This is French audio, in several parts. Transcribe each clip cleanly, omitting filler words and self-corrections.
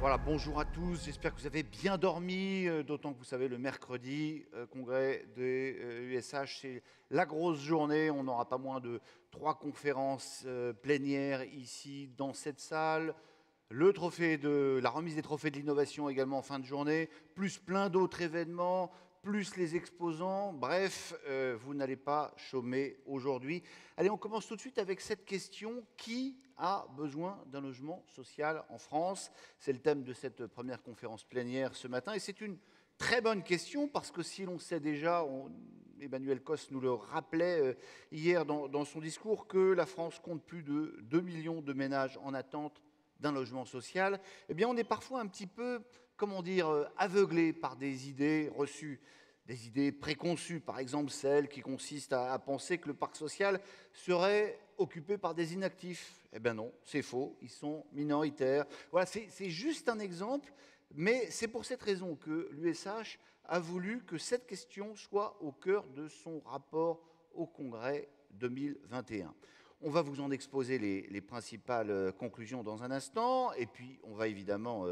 Voilà, bonjour à tous, j'espère que vous avez bien dormi, d'autant que vous savez, le mercredi, congrès des USH, c'est la grosse journée, on n'aura pas moins de 3 conférences plénières ici dans cette salle, la remise des trophées de l'innovation également en fin de journée, plus plein d'autres événements, plus les exposants, bref, vous n'allez pas chômer aujourd'hui. Allez, on commence tout de suite avec cette question, qui a besoin d'un logement social en France? C'est le thème de cette première conférence plénière ce matin, et c'est une très bonne question, parce que si l'on sait déjà, Emmanuel Cos nous le rappelait hier dans son discours, que la France compte plus de 2 millions de ménages en attente d'un logement social, eh bien on est parfois un petit peu, comment dire, aveuglé par des idées reçues, des idées préconçues, par exemple celles qui consistent à penser que le parc social serait occupé par des inactifs. Eh bien non, c'est faux, ils sont minoritaires. Voilà, c'est juste un exemple, mais c'est pour cette raison que l'USH a voulu que cette question soit au cœur de son rapport au Congrès 2021. On va vous en exposer les principales conclusions dans un instant, et puis on va évidemment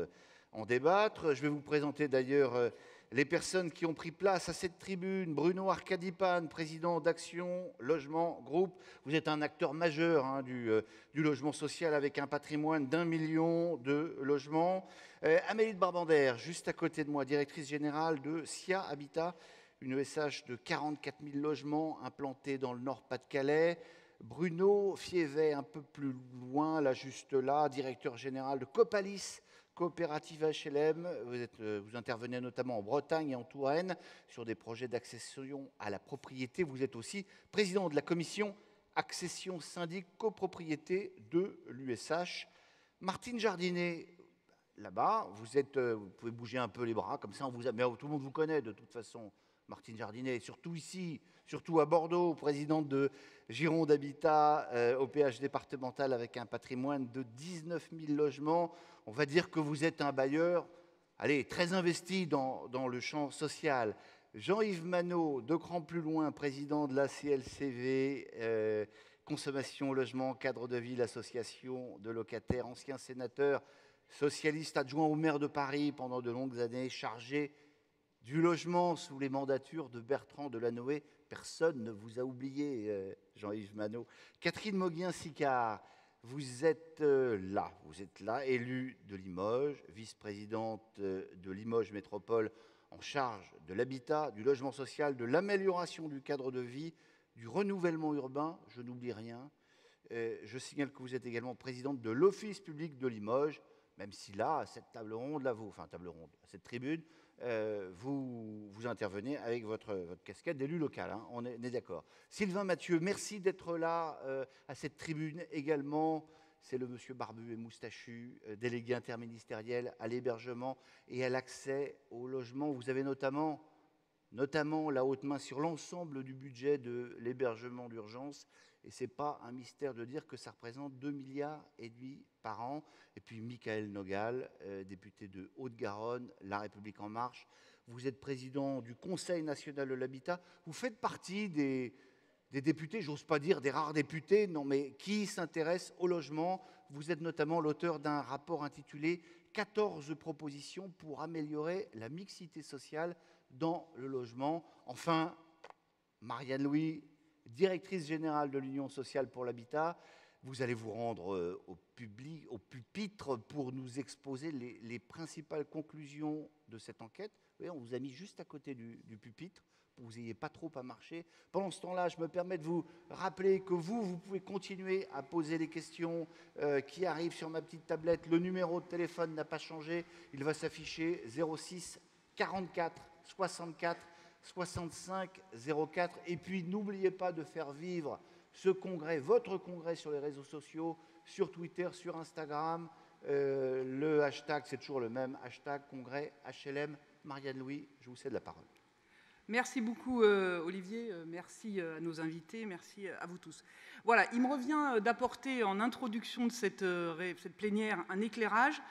en débattre. Je vais vous présenter d'ailleurs les personnes qui ont pris place à cette tribune. Bruno Arcadipane, président d'Action Logement Groupe. Vous êtes un acteur majeur du logement social avec un patrimoine d'1 million de logements. Amélie de Barbander, juste à côté de moi, directrice générale de SIA Habitat, une ESH de 44 000 logements implantés dans le Nord-Pas-de-Calais. Bruno Fievet, un peu plus loin, là, juste là, directeur général de Copalis, coopérative HLM. Vous intervenez notamment en Bretagne et en Touraine sur des projets d'accession à la propriété. Vous êtes aussi président de la commission accession syndic copropriété de l'USH. Martine Jardinet, là-bas, vous pouvez bouger un peu les bras, comme ça, mais tout le monde vous connaît de toute façon. Martine Jardinet, surtout ici, surtout à Bordeaux, présidente de Gironde Habitat au péage départemental avec un patrimoine de 19 000 logements. On va dire que vous êtes un bailleur, allez, très investi dans le champ social. Jean-Yves Manot, 2 crans plus loin, président de la CLCV, Consommation, Logement, Cadre de Vie, l'association de locataires, ancien sénateur socialiste adjoint au maire de Paris pendant de longues années, chargé du logement sous les mandatures de Bertrand Delanoë. Personne ne vous a oublié, Jean-Yves Manot. Catherine Moguien-Sicard, vous êtes là, élue de Limoges, vice-présidente de Limoges Métropole en charge de l'habitat, du logement social, de l'amélioration du cadre de vie, du renouvellement urbain, je n'oublie rien. Je signale que vous êtes également présidente de l'Office public de Limoges, même si là, à cette table ronde, à cette tribune, vous intervenez avec votre casquette d'élu local, hein, on est d'accord. Sylvain Mathieu, merci d'être là à cette tribune également. C'est le monsieur barbu et moustachu, délégué interministériel à l'hébergement et à l'accès au logement. Vous avez notamment la haute main sur l'ensemble du budget de l'hébergement d'urgence. Et ce n'est pas un mystère de dire que ça représente 2,5 milliards par an. Et puis Michael Nogal, député de Haute-Garonne, La République En Marche. Vous êtes président du Conseil national de l'habitat. Vous faites partie des députés, j'ose pas dire des rares députés, non, mais qui s'intéressent au logement. Vous êtes notamment l'auteur d'un rapport intitulé « 14 propositions pour améliorer la mixité sociale dans le logement ». Enfin, Marianne Louis, directrice générale de l'Union sociale pour l'habitat, vous allez vous rendre au pupitre pour nous exposer les principales conclusions de cette enquête. Vous voyez, on vous a mis juste à côté du pupitre pour que vous n'ayez pas trop à marcher. Pendant ce temps-là, je me permets de vous rappeler que vous pouvez continuer à poser les questions qui arrivent sur ma petite tablette. Le numéro de téléphone n'a pas changé. Il va s'afficher 06 44 64 65 04. Et puis, n'oubliez pas de faire vivre ce congrès, votre congrès sur les réseaux sociaux, sur Twitter, sur Instagram. Le hashtag, c'est toujours le même, hashtag congrès HLM. Marianne Louis, je vous cède la parole. Merci beaucoup, Olivier. Merci à nos invités. Merci à vous tous. Voilà, il me revient d'apporter en introduction de cette plénière un éclairage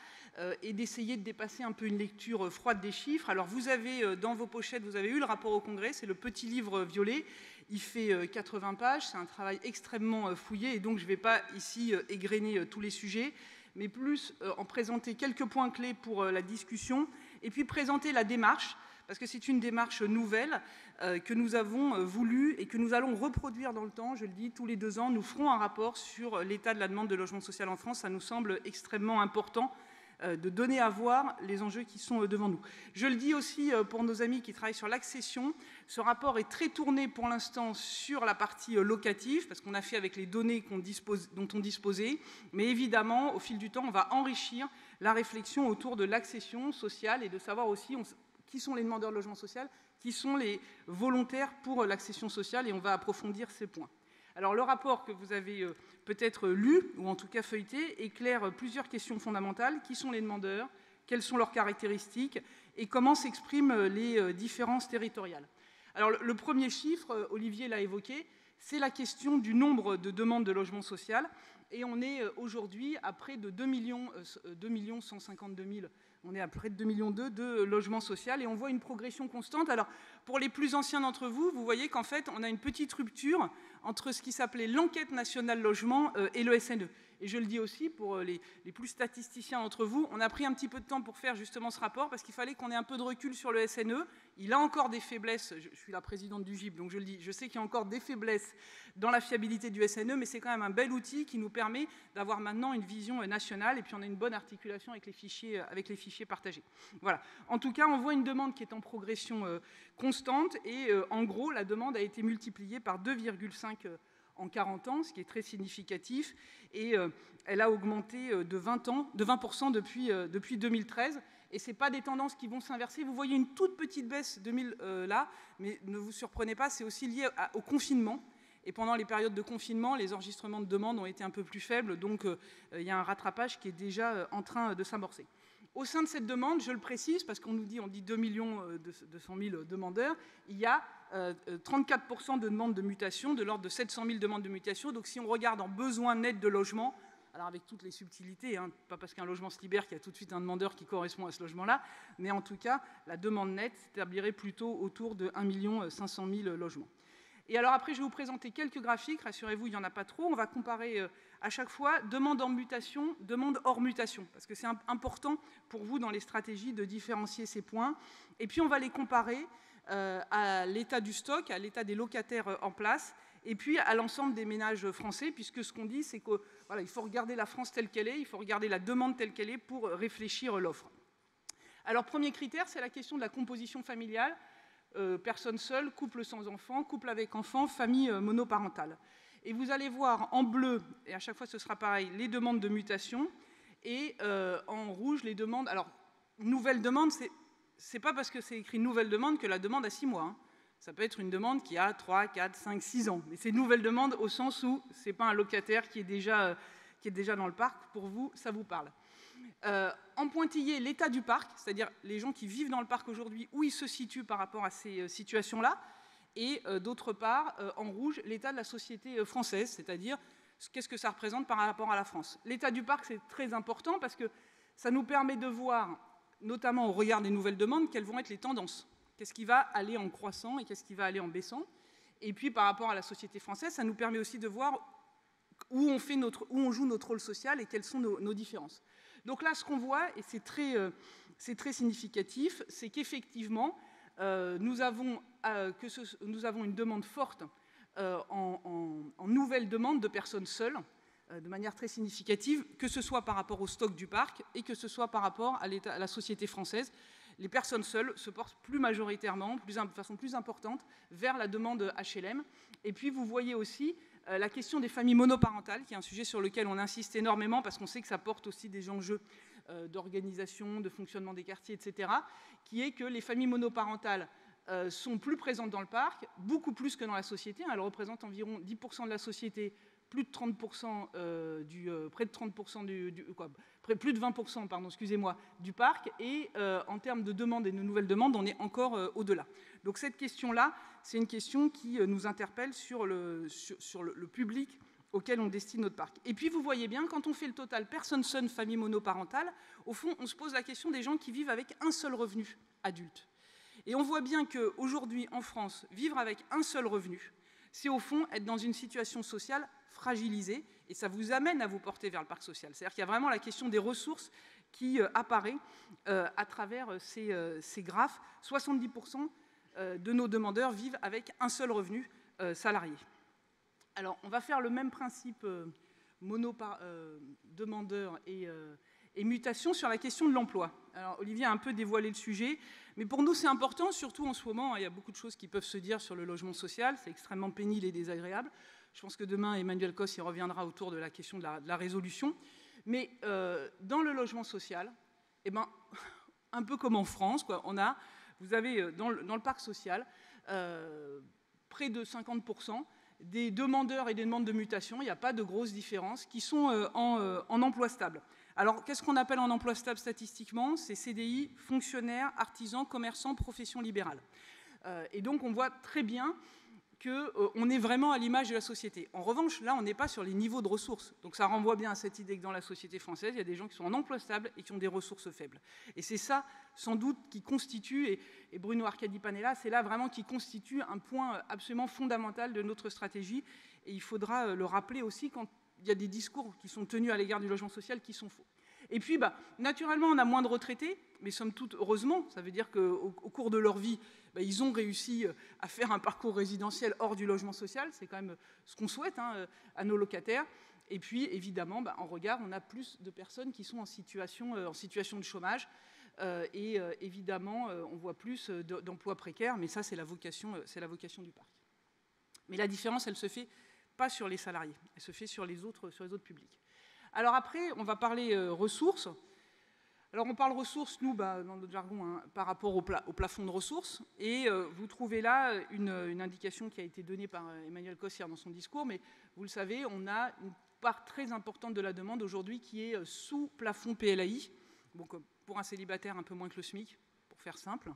et d'essayer de dépasser un peu une lecture froide des chiffres. Alors, vous avez, dans vos pochettes, vous avez eu le rapport au Congrès. C'est le petit livre violet. Il fait 80 pages. C'est un travail extrêmement fouillé. Et donc, je ne vais pas ici égrener tous les sujets. mais plus en présenter quelques points clés pour la discussion, et puis présenter la démarche, parce que c'est une démarche nouvelle que nous avons voulu et que nous allons reproduire dans le temps. Je le dis, tous les 2 ans, nous ferons un rapport sur l'état de la demande de logement social en France. Ça nous semble extrêmement important de donner à voir les enjeux qui sont devant nous. Je le dis aussi pour nos amis qui travaillent sur l'accession, ce rapport est très tourné pour l'instant sur la partie locative, parce qu'on a fait avec les données dont on disposait, mais évidemment, au fil du temps, on va enrichir la réflexion autour de l'accession sociale et de savoir aussi qui sont les demandeurs de logement social, qui sont les volontaires pour l'accession sociale, et on va approfondir ces points. Alors, le rapport que vous avez peut-être lu, ou en tout cas feuilleté, éclaire plusieurs questions fondamentales. Qui sont les demandeurs? Quelles sont leurs caractéristiques? Et comment s'expriment les différences territoriales? Alors, le premier chiffre, Olivier l'a évoqué, c'est la question du nombre de demandes de logement social. Et on est aujourd'hui à près de 2 152 000. On est à près de 2,2 millions de logements sociaux et on voit une progression constante. Alors, pour les plus anciens d'entre vous, vous voyez qu'en fait, on a une petite rupture entre ce qui s'appelait l'enquête nationale logement et le SNE. Et je le dis aussi pour les plus statisticiens d'entre vous, on a pris un petit peu de temps pour faire justement ce rapport parce qu'il fallait qu'on ait un peu de recul sur le SNE. Il a encore des faiblesses, je suis la présidente du GIP, donc je le dis, je sais qu'il y a encore des faiblesses dans la fiabilité du SNE, mais c'est quand même un bel outil qui nous permet d'avoir maintenant une vision nationale et puis on a une bonne articulation avec les fichiers partagés. Voilà. En tout cas, on voit une demande qui est en progression constante et en gros, la demande a été multipliée par 2,5 en 40 ans, ce qui est très significatif, et elle a augmenté de 20% depuis 2013. Et ce n'est pas des tendances qui vont s'inverser. Vous voyez une toute petite baisse là, mais ne vous surprenez pas, c'est aussi lié au confinement. Et pendant les périodes de confinement, les enregistrements de demandes ont été un peu plus faibles, donc il y a un rattrapage qui est déjà en train de s'amorcer. Au sein de cette demande, je le précise, parce qu'on dit 2 200 000 demandeurs, il y a 34% de demandes de mutation, de l'ordre de 700 000 demandes de mutation. Donc si on regarde en besoin net de logement, alors avec toutes les subtilités, hein, pas parce qu'un logement se libère qu'il y a tout de suite un demandeur qui correspond à ce logement-là, mais en tout cas, la demande nette s'établirait plutôt autour de 1 500 000 logements. Et alors après, je vais vous présenter quelques graphiques, rassurez-vous, il n'y en a pas trop. On va comparer à chaque fois demande en mutation, demande hors mutation, parce que c'est important pour vous dans les stratégies de différencier ces points. Et puis on va les comparer à l'état du stock, à l'état des locataires en place, et puis à l'ensemble des ménages français, puisque ce qu'on dit, c'est qu'il voilà, faut regarder la France telle qu'elle est, il faut regarder la demande telle qu'elle est pour réfléchir l'offre. Alors, premier critère, c'est la question de la composition familiale. Personne seule, couple sans enfants, couple avec enfants, famille monoparentale. Et vous allez voir en bleu, et à chaque fois ce sera pareil, les demandes de mutation, et en rouge les demandes. Alors, nouvelle demande, c'est pas parce que c'est écrit nouvelle demande que la demande a 6 mois. Hein. Ça peut être une demande qui a 3, 4, 5, 6 ans. Mais c'est nouvelle demande au sens où ce n'est pas un locataire qui est déjà dans le parc. Pour vous, ça vous parle. En pointillé, l'état du parc, c'est-à-dire les gens qui vivent dans le parc aujourd'hui, où ils se situent par rapport à ces situations-là. Et d'autre part, en rouge, l'état de la société française, c'est-à-dire qu'est-ce que ça représente par rapport à la France. L'état du parc, c'est très important parce que ça nous permet de voir, notamment au regard des nouvelles demandes, quelles vont être les tendances. Qu'est-ce qui va aller en croissant et qu'est-ce qui va aller en baissant. Et puis, par rapport à la société française, ça nous permet aussi de voir où on joue notre rôle social et quelles sont nos différences. Donc là, ce qu'on voit, et c'est très significatif, c'est qu'effectivement, nous avons une demande forte en nouvelles demandes de personnes seules, de manière très significative, que ce soit par rapport au stock du parc et que ce soit par rapport à la société française. Les personnes seules se portent plus majoritairement, de façon plus importante, vers la demande HLM. Et puis, vous voyez aussi la question des familles monoparentales, qui est un sujet sur lequel on insiste énormément, parce qu'on sait que ça porte aussi des enjeux d'organisation, de fonctionnement des quartiers, etc., qui est que les familles monoparentales sont plus présentes dans le parc, beaucoup plus que dans la société. Elles représentent environ 10% de la société, plus de 30% près de 30% plus de 20%, pardon, excusez-moi, du parc. Et en termes de demandes et de nouvelles demandes, on est encore au-delà. Donc cette question-là, c'est une question qui nous interpelle sur le public auquel on destine notre parc. Et puis vous voyez bien, quand on fait le total personnes seules, famille monoparentale, au fond, on se pose la question des gens qui vivent avec un seul revenu adulte. Et on voit bien qu'aujourd'hui, en France, vivre avec un seul revenu, c'est au fond être dans une situation sociale fragilisée, et ça vous amène à vous porter vers le parc social. C'est-à-dire qu'il y a vraiment la question des ressources qui apparaît à travers ces graphes. 70% de nos demandeurs vivent avec un seul revenu salarié. Alors, on va faire le même principe demandeur et mutation sur la question de l'emploi. Alors, Olivier a un peu dévoilé le sujet, mais pour nous, c'est important, surtout en ce moment. Il y a beaucoup de choses qui peuvent se dire sur le logement social. C'est extrêmement pénible et désagréable. Je pense que demain, Emmanuel Cos y reviendra autour de la question de la résolution. Mais dans le logement social, eh ben, un peu comme en France, quoi, vous avez dans le parc social près de 50% des demandeurs et des demandes de mutation, il n'y a pas de grosse différence, qui sont en emploi stable. Alors, qu'est-ce qu'on appelle en emploi stable statistiquement? C'est CDI, fonctionnaires, artisans, commerçants, professions libérales. Et donc, on voit très bien qu'on est vraiment à l'image de la société. En revanche, là, on n'est pas sur les niveaux de ressources. Donc ça renvoie bien à cette idée que dans la société française, il y a des gens qui sont en emploi stable et qui ont des ressources faibles. Et c'est ça, sans doute, qui constitue, et Bruno Arcadi-Panella, c'est là vraiment qui constitue un point absolument fondamental de notre stratégie. Et il faudra le rappeler aussi quand il y a des discours qui sont tenus à l'égard du logement social qui sont faux. Et puis, naturellement, on a moins de retraités, mais somme toute, heureusement, ça veut dire qu'au cours de leur vie, ils ont réussi à faire un parcours résidentiel hors du logement social. C'est quand même ce qu'on souhaite à nos locataires. Et puis, évidemment, en regard, on a plus de personnes qui sont en situation de chômage. Et évidemment, on voit plus d'emplois précaires, mais ça, c'est la vocation du parc. Mais la différence, elle ne se fait pas sur les salariés, elle se fait sur les autres publics. Alors après, on va parler ressources. Alors on parle ressources, nous, dans notre jargon, par rapport au plafond de ressources. Et vous trouvez là une indication qui a été donnée par Emmanuel Cossière dans son discours. Mais vous le savez, on a une part très importante de la demande aujourd'hui qui est sous plafond PLAI. Donc pour un célibataire, un peu moins que le SMIC, pour faire simple.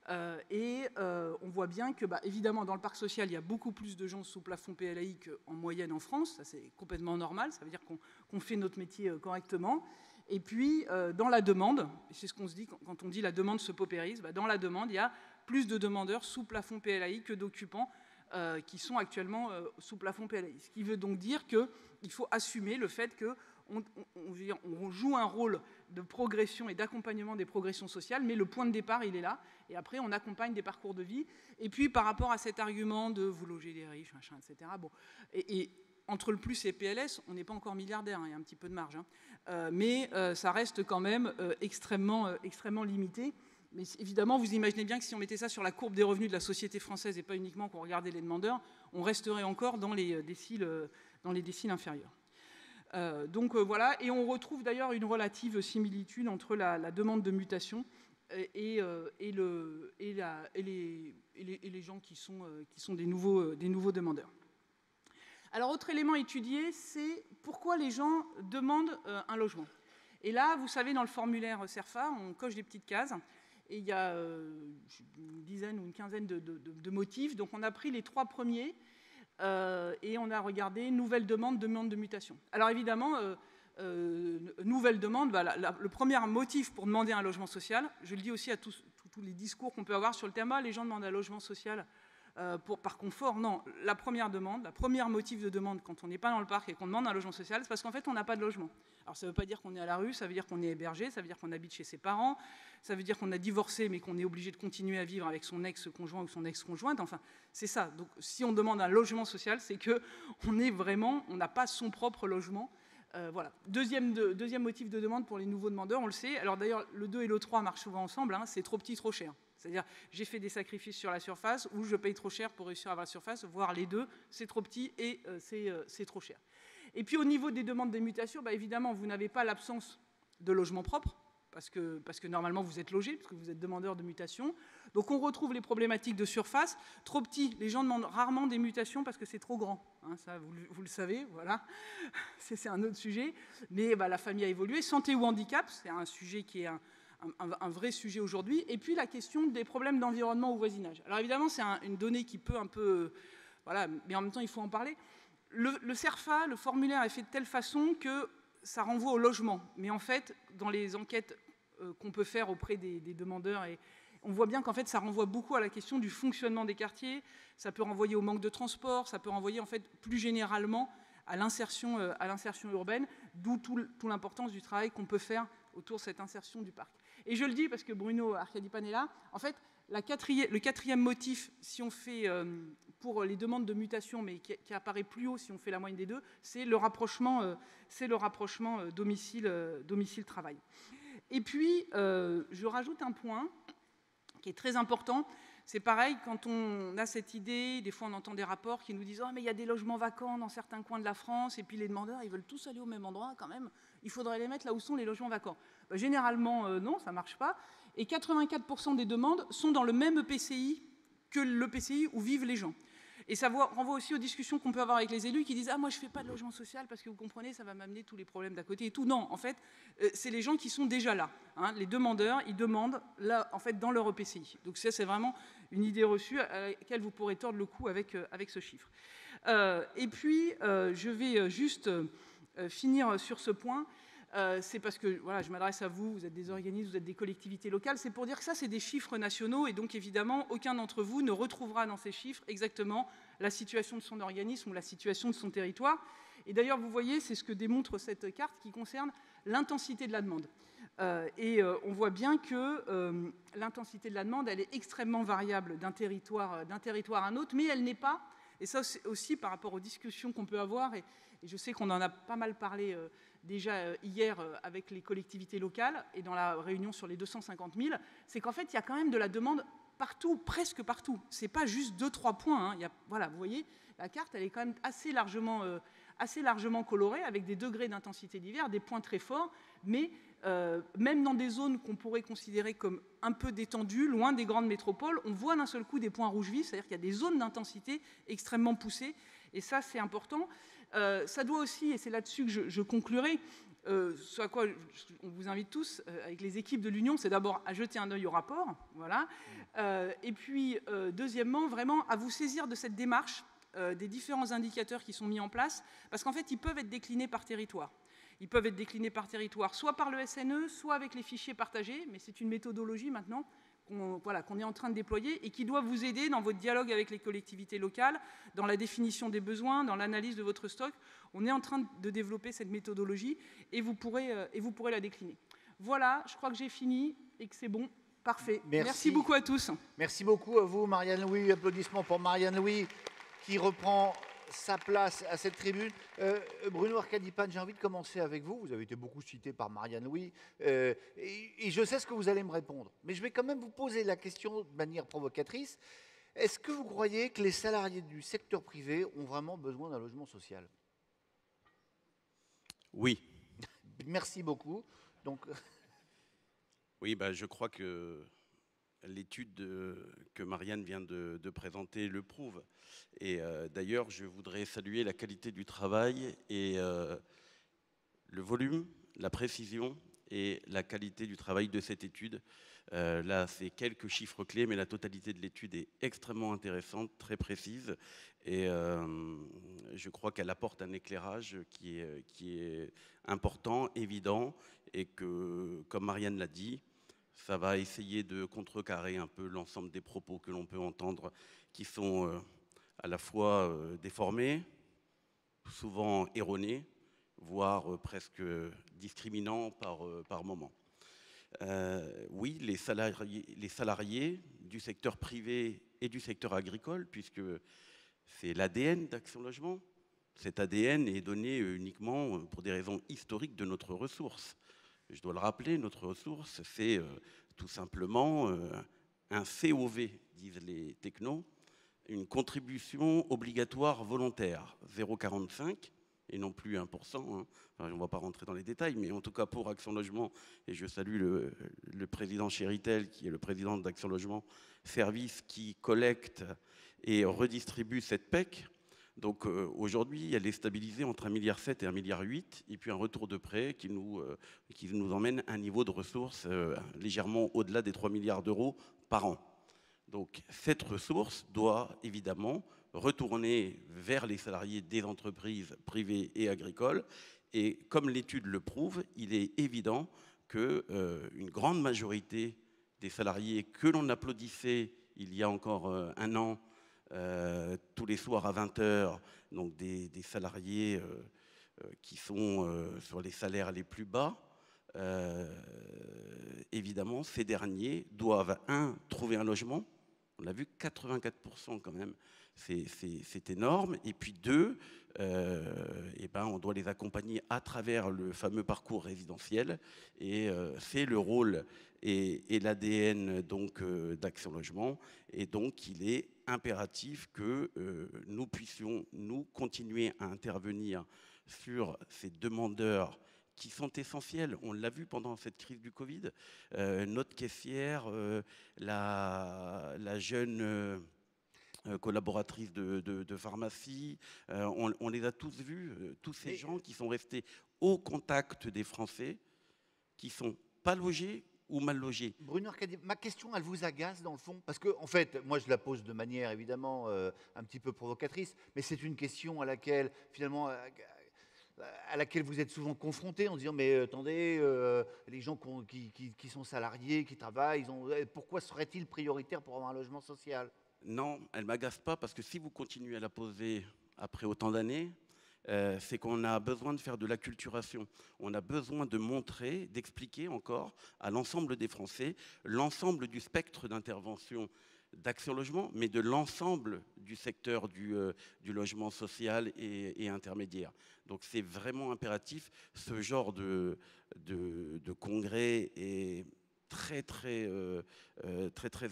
On voit bien que, évidemment, dans le parc social, il y a beaucoup plus de gens sous plafond PLAI qu'en moyenne en France. Ça, c'est complètement normal. Ça veut dire qu'on fait notre métier correctement. Et puis, dans la demande, c'est ce qu'on se dit quand on dit la demande se paupérise, dans la demande, il y a plus de demandeurs sous plafond PLAI que d'occupants qui sont actuellement sous plafond PLAI. Ce qui veut donc dire qu'il faut assumer le fait qu'on joue un rôle de progression et d'accompagnement des progressions sociales, mais le point de départ, il est là. Et après, on accompagne des parcours de vie. Et puis, par rapport à cet argument de vous loger les riches, machin, etc., et entre le plus et PLS, on n'est pas encore milliardaire, il y a un petit peu de marge. Mais ça reste quand même extrêmement limité. Mais évidemment, vous imaginez bien que si on mettait ça sur la courbe des revenus de la société française et pas uniquement qu'on regardait les demandeurs, on resterait encore dans les déciles inférieurs. Donc voilà, et on retrouve d'ailleurs une relative similitude entre la demande de mutation et les gens qui sont des nouveaux demandeurs. Alors, autre élément étudié, c'est pourquoi les gens demandent un logement. Et là, vous savez, dans le formulaire CERFA, on coche des petites cases, et il y a une dizaine ou une quinzaine de motifs. Donc, on a pris les 3 premiers, et on a regardé nouvelle demande de mutation. Alors, évidemment, nouvelle demande, le premier motif pour demander un logement social, je le dis aussi à tous les discours qu'on peut avoir sur le thème, les gens demandent un logement social par confort. Non, la première motif de demande quand on n'est pas dans le parc et qu'on demande un logement social, c'est parce qu'en fait, on n'a pas de logement. Alors, ça ne veut pas dire qu'on est à la rue, ça veut dire qu'on est hébergé, ça veut dire qu'on habite chez ses parents, ça veut dire qu'on a divorcé, mais qu'on est obligé de continuer à vivre avec son ex-conjoint ou son ex-conjointe. Enfin, c'est ça. Donc, si on demande un logement social, c'est qu'on n'a pas son propre logement. Voilà. Deuxième motif de demande pour les nouveaux demandeurs, on le sait. Alors d'ailleurs, le 2 et le 3 marchent souvent ensemble, c'est trop petit, trop cher. C'est-à-dire, j'ai fait des sacrifices sur la surface ou je paye trop cher pour réussir à avoir la surface, voire les deux, c'est trop petit et c'est trop cher. Et puis au niveau des demandes des mutations, évidemment, vous n'avez pas l'absence de logement propre, parce que normalement vous êtes logé, parce que vous êtes demandeur de mutation. Donc on retrouve les problématiques de surface. Trop petit, les gens demandent rarement des mutations parce que c'est trop grand. Ça, vous le savez, voilà. C'est un autre sujet. Mais la famille a évolué. Santé ou handicap, c'est un sujet qui est un vrai sujet aujourd'hui. Et puis la question des problèmes d'environnement ou voisinage. Alors évidemment, c'est une donnée qui peut un peu... Voilà, mais en même temps, il faut en parler. Le CERFA, le formulaire est fait de telle façon que ça renvoie au logement. Mais en fait, dans les enquêtes qu'on peut faire auprès des demandeurs On voit bien qu'en fait, ça renvoie beaucoup à la question du fonctionnement des quartiers, ça peut renvoyer au manque de transport, ça peut renvoyer en fait plus généralement à l'insertion urbaine, d'où toute l'importance du travail qu'on peut faire autour de cette insertion du parc. Et je le dis parce que Bruno Arcadipan est là, en fait, le quatrième motif, si on fait pour les demandes de mutation, mais qui apparaît plus haut si on fait la moyenne des deux, c'est le rapprochement domicile-travail. Et puis, je rajoute un point qui est très important. C'est pareil, quand on a cette idée, des fois on entend des rapports qui nous disent « Oh, mais il y a des logements vacants dans certains coins de la France, et puis les demandeurs, ils veulent tous aller au même endroit quand même. Il faudrait les mettre là où sont les logements vacants. » Généralement, non, ça ne marche pas. Et 84% des demandes sont dans le même EPCI que l'EPCI où vivent les gens. Et ça renvoie aussi aux discussions qu'on peut avoir avec les élus qui disent « Ah, moi, je ne fais pas de logement social parce que vous comprenez, ça va m'amener tous les problèmes d'à côté et tout. » Non, en fait, c'est les gens qui sont déjà là. Hein. Les demandeurs, ils demandent là, en fait, dans leur EPCI. Donc ça, c'est vraiment une idée reçue à laquelle vous pourrez tordre le cou avec ce chiffre. Et puis, je vais juste finir sur ce point. C'est parce que voilà, je m'adresse à vous, vous êtes des organismes, vous êtes des collectivités locales, c'est pour dire que ça, c'est des chiffres nationaux et donc évidemment, aucun d'entre vous ne retrouvera dans ces chiffres exactement la situation de son organisme ou la situation de son territoire. Et d'ailleurs, vous voyez, c'est ce que démontre cette carte qui concerne l'intensité de la demande. On voit bien que l'intensité de la demande, elle est extrêmement variable d'un territoire à un autre, mais elle n'est pas, et ça aussi par rapport aux discussions qu'on peut avoir, et je sais qu'on en a pas mal parlé déjà hier avec les collectivités locales et dans la réunion sur les 250 000, c'est qu'en fait, il y a quand même de la demande partout, presque partout. Ce n'est pas juste 2-3 points. Hein. Voilà, vous voyez, la carte, elle est quand même assez largement colorée avec des degrés d'intensité divers, des points très forts, mais même dans des zones qu'on pourrait considérer comme un peu détendues, loin des grandes métropoles, on voit d'un seul coup des points rouges vifs, c'est-à-dire qu'il y a des zones d'intensité extrêmement poussées, et ça, c'est important. Ça doit aussi, et c'est là-dessus que je conclurai, ce à quoi on vous invite tous, avec les équipes de l'Union, c'est d'abord à jeter un œil au rapport, voilà. Et puis, deuxièmement, vraiment à vous saisir de cette démarche des différents indicateurs qui sont mis en place, parce qu'en fait, ils peuvent être déclinés par territoire. Ils peuvent être déclinés par territoire, soit par le SNE, soit avec les fichiers partagés, mais c'est une méthodologie maintenant qu'on est en train de déployer et qui doit vous aider dans votre dialogue avec les collectivités locales, dans la définition des besoins, dans l'analyse de votre stock. On est en train de développer cette méthodologie et vous pourrez la décliner. Voilà, je crois que j'ai fini et que c'est bon. Parfait. Merci beaucoup à tous. Merci beaucoup à vous, Marianne Louis. Applaudissements pour Marianne Louis qui reprend sa place à cette tribune. Bruno Arcadipan, j'ai envie de commencer avec vous. Vous avez été beaucoup cité par Marianne Louis. Et je sais ce que vous allez me répondre. Mais je vais quand même vous poser la question de manière provocatrice. Est-ce que vous croyez que les salariés du secteur privé ont vraiment besoin d'un logement social? Oui. Merci beaucoup. Donc... Oui, je crois que l'étude que Marianne vient de présenter le prouve. Et d'ailleurs, je voudrais saluer la qualité du travail et le volume, la précision et la qualité du travail de cette étude. Là, c'est quelques chiffres clés, mais la totalité de l'étude est extrêmement intéressante, très précise. Et je crois qu'elle apporte un éclairage qui est important, évident, et que, comme Marianne l'a dit, ça va essayer de contrecarrer un peu l'ensemble des propos que l'on peut entendre qui sont à la fois déformés, souvent erronés, voire presque discriminants par moment. Oui, les salariés du secteur privé et du secteur agricole, puisque c'est l'ADN d'Action Logement, cet ADN est donné uniquement pour des raisons historiques de notre ressource. Je dois le rappeler, notre ressource, c'est tout simplement un COV, disent les technos, une contribution obligatoire volontaire, 0,45, et non plus 1%. Hein. Enfin, on ne va pas rentrer dans les détails, mais en tout cas pour Action Logement, et je salue le président Chéritel, qui est le président d'Action Logement Service, qui collecte et redistribue cette PEC. Donc aujourd'hui, elle est stabilisée entre 1,7 milliard et 1,8 milliard, et puis un retour de prêt qui nous emmène à un niveau de ressources légèrement au-delà des 3 milliards d'euros par an. Donc cette ressource doit évidemment retourner vers les salariés des entreprises privées et agricoles. Et comme l'étude le prouve, il est évident qu'une grande majorité des salariés que l'on applaudissait il y a encore un an, tous les soirs à 20 h, donc des salariés qui sont sur les salaires les plus bas, évidemment, ces derniers doivent, trouver un logement. On l'a vu, 84% quand même, c'est énorme. Et puis deux, on doit les accompagner à travers le fameux parcours résidentiel. Et c'est le rôle et l'ADN donc d'Action Logement. Et donc, il est impératif que nous puissions, nous, continuer à intervenir sur ces demandeurs qui sont essentiels. On l'a vu pendant cette crise du Covid. Notre caissière, la jeune collaboratrice de pharmacie, on les a tous vus, tous ces gens qui sont restés au contact des Français, qui sont pas logés ou mal logés. Bruno Arcadi, ma question, elle vous agace dans le fond? Parce que, en fait, moi je la pose de manière évidemment un petit peu provocatrice, mais c'est une question à laquelle, finalement, à laquelle vous êtes souvent confrontés en disant mais attendez, les gens qui sont salariés, qui travaillent, pourquoi seraient-ils prioritaires pour avoir un logement social? Non, elle ne m'agace pas parce que si vous continuez à la poser après autant d'années, c'est qu'on a besoin de faire de l'acculturation. On a besoin de montrer, d'expliquer encore à l'ensemble des Français l'ensemble du spectre d'intervention d'Action Logement, mais de l'ensemble du secteur du logement social et intermédiaire. Donc c'est vraiment impératif. Ce genre de congrès est très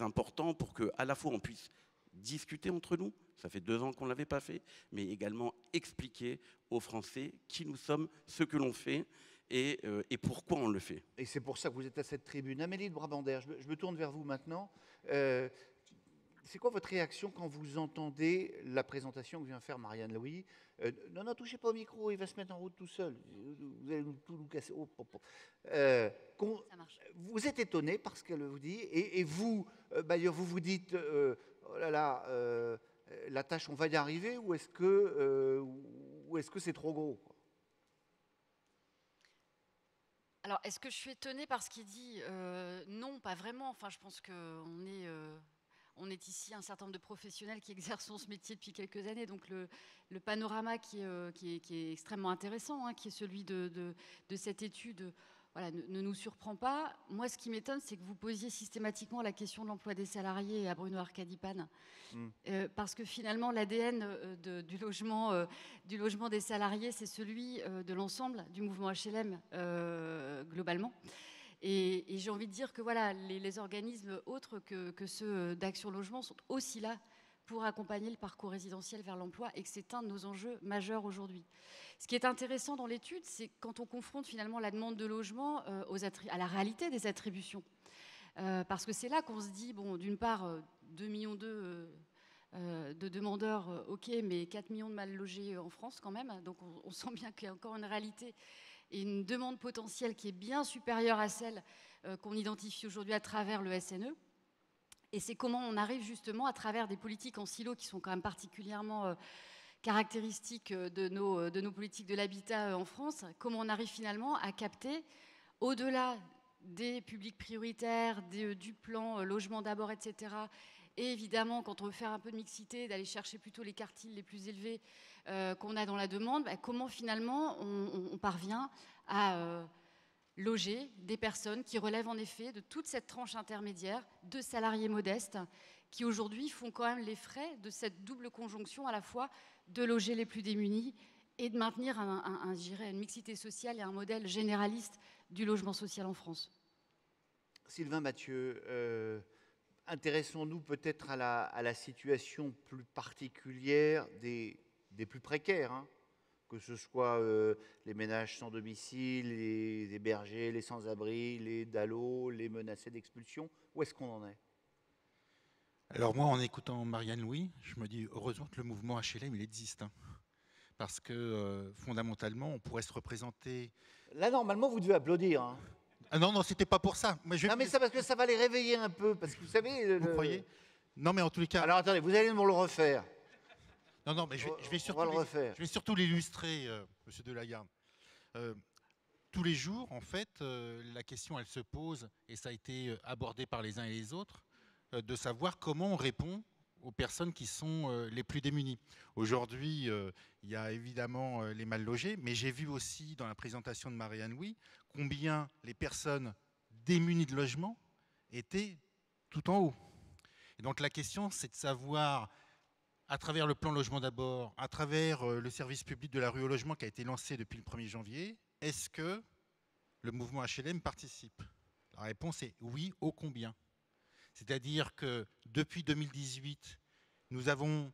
important pour qu'à la fois on puisse discuter entre nous, ça fait 2 ans qu'on ne l'avait pas fait, mais également expliquer aux Français qui nous sommes, ce que l'on fait et pourquoi on le fait. Et c'est pour ça que vous êtes à cette tribune. Amélie de Brabander, je me tourne vers vous maintenant. C'est quoi votre réaction quand vous entendez la présentation que vient faire Marianne Louis? Non, touchez pas au micro, il va se mettre en route tout seul. Vous allez tout nous casser. Ça marche. Vous êtes étonné par ce qu'elle vous dit, et vous, d'ailleurs, vous vous dites, oh là là, la tâche, on va y arriver, ou est-ce que c'est trop gros? Alors, est-ce que je suis étonnée par ce qu'il dit? Non, pas vraiment. Enfin, je pense qu'on est ici un certain nombre de professionnels qui exercent ce métier depuis quelques années. Donc, le panorama qui est extrêmement intéressant, qui est celui de cette étude, voilà, ne nous surprend pas. Moi, ce qui m'étonne, c'est que vous posiez systématiquement la question de l'emploi des salariés à Bruno Arcadi-Pan. Parce que finalement, l'ADN du logement des salariés, c'est celui de l'ensemble du mouvement HLM globalement. Et j'ai envie de dire que voilà, les organismes autres que ceux d'Action Logement sont aussi là pour accompagner le parcours résidentiel vers l'emploi, et que c'est un de nos enjeux majeurs aujourd'hui. Ce qui est intéressant dans l'étude, c'est quand on confronte finalement la demande de logement à la réalité des attributions. Parce que c'est là qu'on se dit, bon, d'une part, 2,2 millions de demandeurs, ok, mais 4 millions de mal logés en France quand même. Donc on sent bien qu'il y a encore une réalité et une demande potentielle qui est bien supérieure à celle qu'on identifie aujourd'hui à travers le SNE. Et c'est comment on arrive justement à travers des politiques en silo qui sont quand même particulièrement caractéristiques de nos politiques de l'habitat en France, comment on arrive finalement à capter, au-delà des publics prioritaires, du plan logement d'abord, etc., et évidemment, quand on veut faire un peu de mixité, d'aller chercher plutôt les quartiles les plus élevés qu'on a dans la demande, comment finalement on parvient à loger des personnes qui relèvent en effet de toute cette tranche intermédiaire de salariés modestes qui aujourd'hui font quand même les frais de cette double conjonction à la fois de loger les plus démunis et de maintenir une mixité sociale et un modèle généraliste du logement social en France. Sylvain Mathieu, intéressons-nous peut-être à la situation plus particulière des plus précaires, que ce soit les ménages sans domicile, les hébergés, les sans-abri, les DALO, les menacés d'expulsion. Où est-ce qu'on en est? Alors moi, en écoutant Marianne Louis, je me dis heureusement que le mouvement HLM, il existe. Parce que fondamentalement, on pourrait se représenter... Là, normalement, vous devez applaudir. Ah non, c'était pas pour ça. Mais ça, parce que ça va les réveiller un peu. Parce que vous savez... Vous croyez? Non, mais en tous les cas... Alors attendez, vous allez nous le refaire. Non, mais je vais surtout l'illustrer, Monsieur Delagarde. tous les jours, en fait, la question, elle se pose, et ça a été abordé par les uns et les autres, de savoir comment on répond aux personnes qui sont les plus démunies. Aujourd'hui, il y a évidemment les mal logés, mais j'ai vu aussi dans la présentation de Marianne Louis combien les personnes démunies de logement étaient tout en haut. Et donc la question, c'est de savoir, à travers le plan Logement d'abord, à travers le service public de la rue au logement qui a été lancé depuis le 1er janvier, est-ce que le mouvement HLM participe? La réponse est oui, ô combien. C'est-à-dire que depuis 2018, nous avons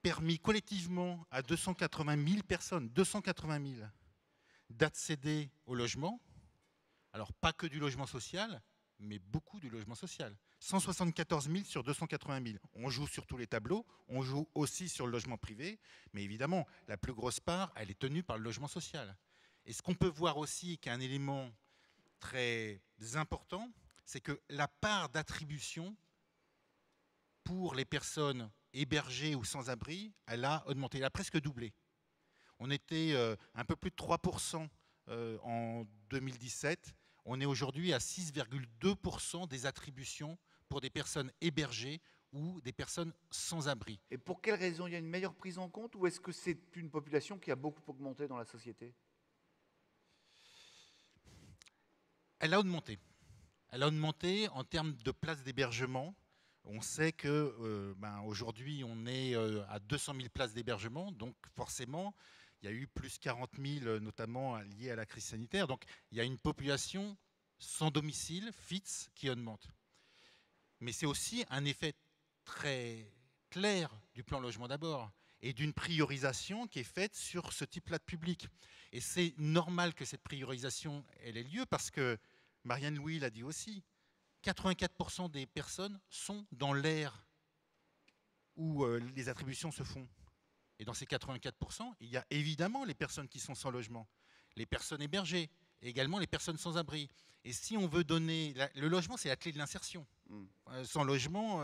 permis collectivement à 280 000 personnes, 280 000, d'accéder au logement. Alors pas que du logement social, mais beaucoup du logement social. 174 000 sur 280 000. On joue sur tous les tableaux, on joue aussi sur le logement privé, mais évidemment, la plus grosse part, elle est tenue par le logement social. Et ce qu'on peut voir aussi, qui est un élément très important, c'est que la part d'attribution pour les personnes hébergées ou sans-abri, elle a augmenté, elle a presque doublé. On était un peu plus de 3% en 2017, on est aujourd'hui à 6,2% des attributions pour des personnes hébergées ou des personnes sans abri. Et pour quelle raison? Il y a une meilleure prise en compte ou est-ce que c'est une population qui a beaucoup augmenté dans la société? Elle a augmenté. Elle a augmenté en termes de places d'hébergement. On sait que aujourd'hui, on est à 200 000 places d'hébergement, donc forcément, il y a eu plus 40 000, notamment liés à la crise sanitaire. Donc, il y a une population sans domicile fixe qui augmente. Mais c'est aussi un effet très clair du plan Logement d'abord et d'une priorisation qui est faite sur ce type-là de public. Et c'est normal que cette priorisation elle ait lieu parce que, Marianne Louis l'a dit aussi, 84% des personnes sont dans l'aire où les attributions se font. Et dans ces 84%, il y a évidemment les personnes qui sont sans logement, les personnes hébergées, et également les personnes sans abri. Et si on veut donner... Le logement, c'est la clé de l'insertion. Sans logement,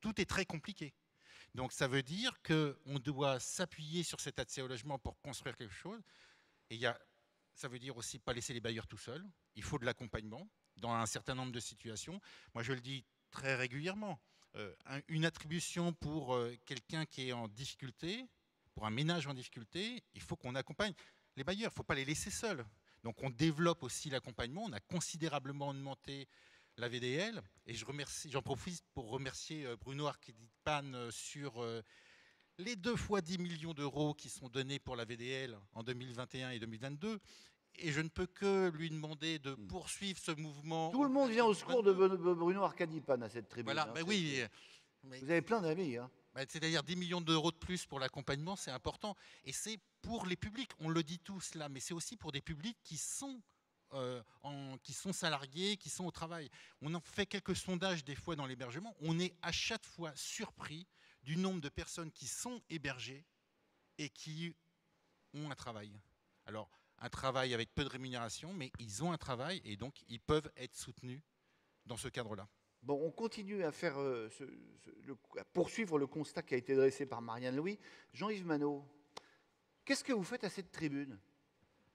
tout est très compliqué. Donc ça veut dire qu'on doit s'appuyer sur cet accès au logement pour construire quelque chose. Et ça veut dire aussi pas laisser les bailleurs tout seuls. Il faut de l'accompagnement dans un certain nombre de situations. Moi, je le dis très régulièrement. Une attribution pour quelqu'un qui est en difficulté, pour un ménage en difficulté, il faut qu'on accompagne les bailleurs. Il ne faut pas les laisser seuls. Donc on développe aussi l'accompagnement. On a considérablement augmenté la VDL. Et j'en profite pour remercier Bruno Arquedipan sur les 2 fois 10 millions d'euros qui sont donnés pour la VDL en 2021 et 2022. Et je ne peux que lui demander de poursuivre ce mouvement. Tout le monde vient au secours de Bruno Arquedipan à cette tribune. Voilà, oui. Vous avez plein d'amis. Hein. C'est-à-dire 10 millions d'euros de plus pour l'accompagnement, c'est important. Et c'est pour les publics, on le dit tous là, mais c'est aussi pour des publics qui sont salariés, qui sont au travail. On en fait quelques sondages des fois dans l'hébergement. On est à chaque fois surpris du nombre de personnes qui sont hébergées et qui ont un travail. Alors, un travail avec peu de rémunération, mais ils ont un travail et donc ils peuvent être soutenus dans ce cadre-là. Bon, on continue à faire, à poursuivre le constat qui a été dressé par Marianne Louis. Jean-Yves Manot, qu'est-ce que vous faites à cette tribune?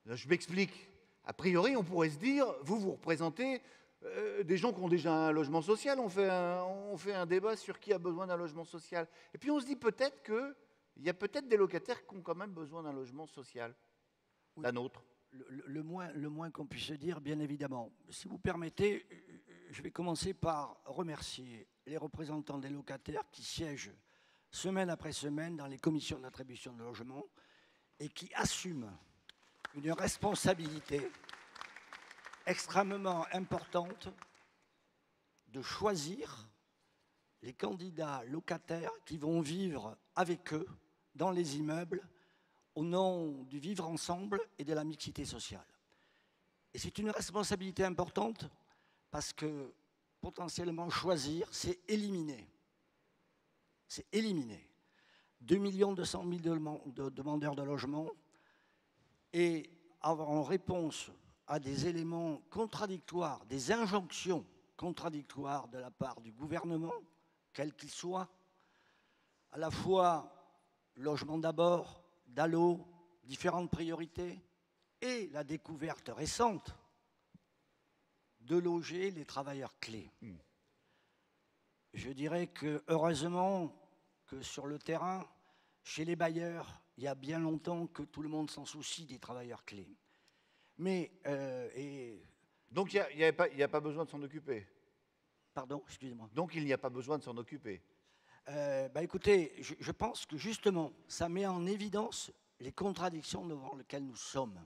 Je m'explique. A priori, on pourrait se dire, vous représentez des gens qui ont déjà un logement social. On fait un débat sur qui a besoin d'un logement social. Et puis on se dit peut-être qu'il y a peut-être des locataires qui ont quand même besoin d'un logement social. Oui. La nôtre. Le moins qu'on puisse dire, bien évidemment. Si vous permettez, je vais commencer par remercier les représentants des locataires qui siègent semaine après semaine dans les commissions d'attribution de logement et qui assument une responsabilité extrêmement importante de choisir les candidats locataires qui vont vivre avec eux dans les immeubles au nom du vivre ensemble et de la mixité sociale. Et c'est une responsabilité importante parce que potentiellement choisir, c'est éliminer. C'est éliminer 2 200 000 de demandeurs de logement et avoir en réponse à des éléments contradictoires, des injonctions contradictoires de la part du gouvernement, quel qu'il soit, à la fois logement d'abord, DALO, différentes priorités, et la découverte récente de loger les travailleurs clés. Je dirais que heureusement que sur le terrain, chez les bailleurs, il y a bien longtemps que tout le monde s'en soucie des travailleurs clés. Mais, Donc il n'y a pas besoin de s'en occuper. Pardon, excusez-moi. Donc il n'y a pas besoin de s'en occuper. Écoutez, je pense que justement, ça met en évidence les contradictions devant lesquelles nous sommes.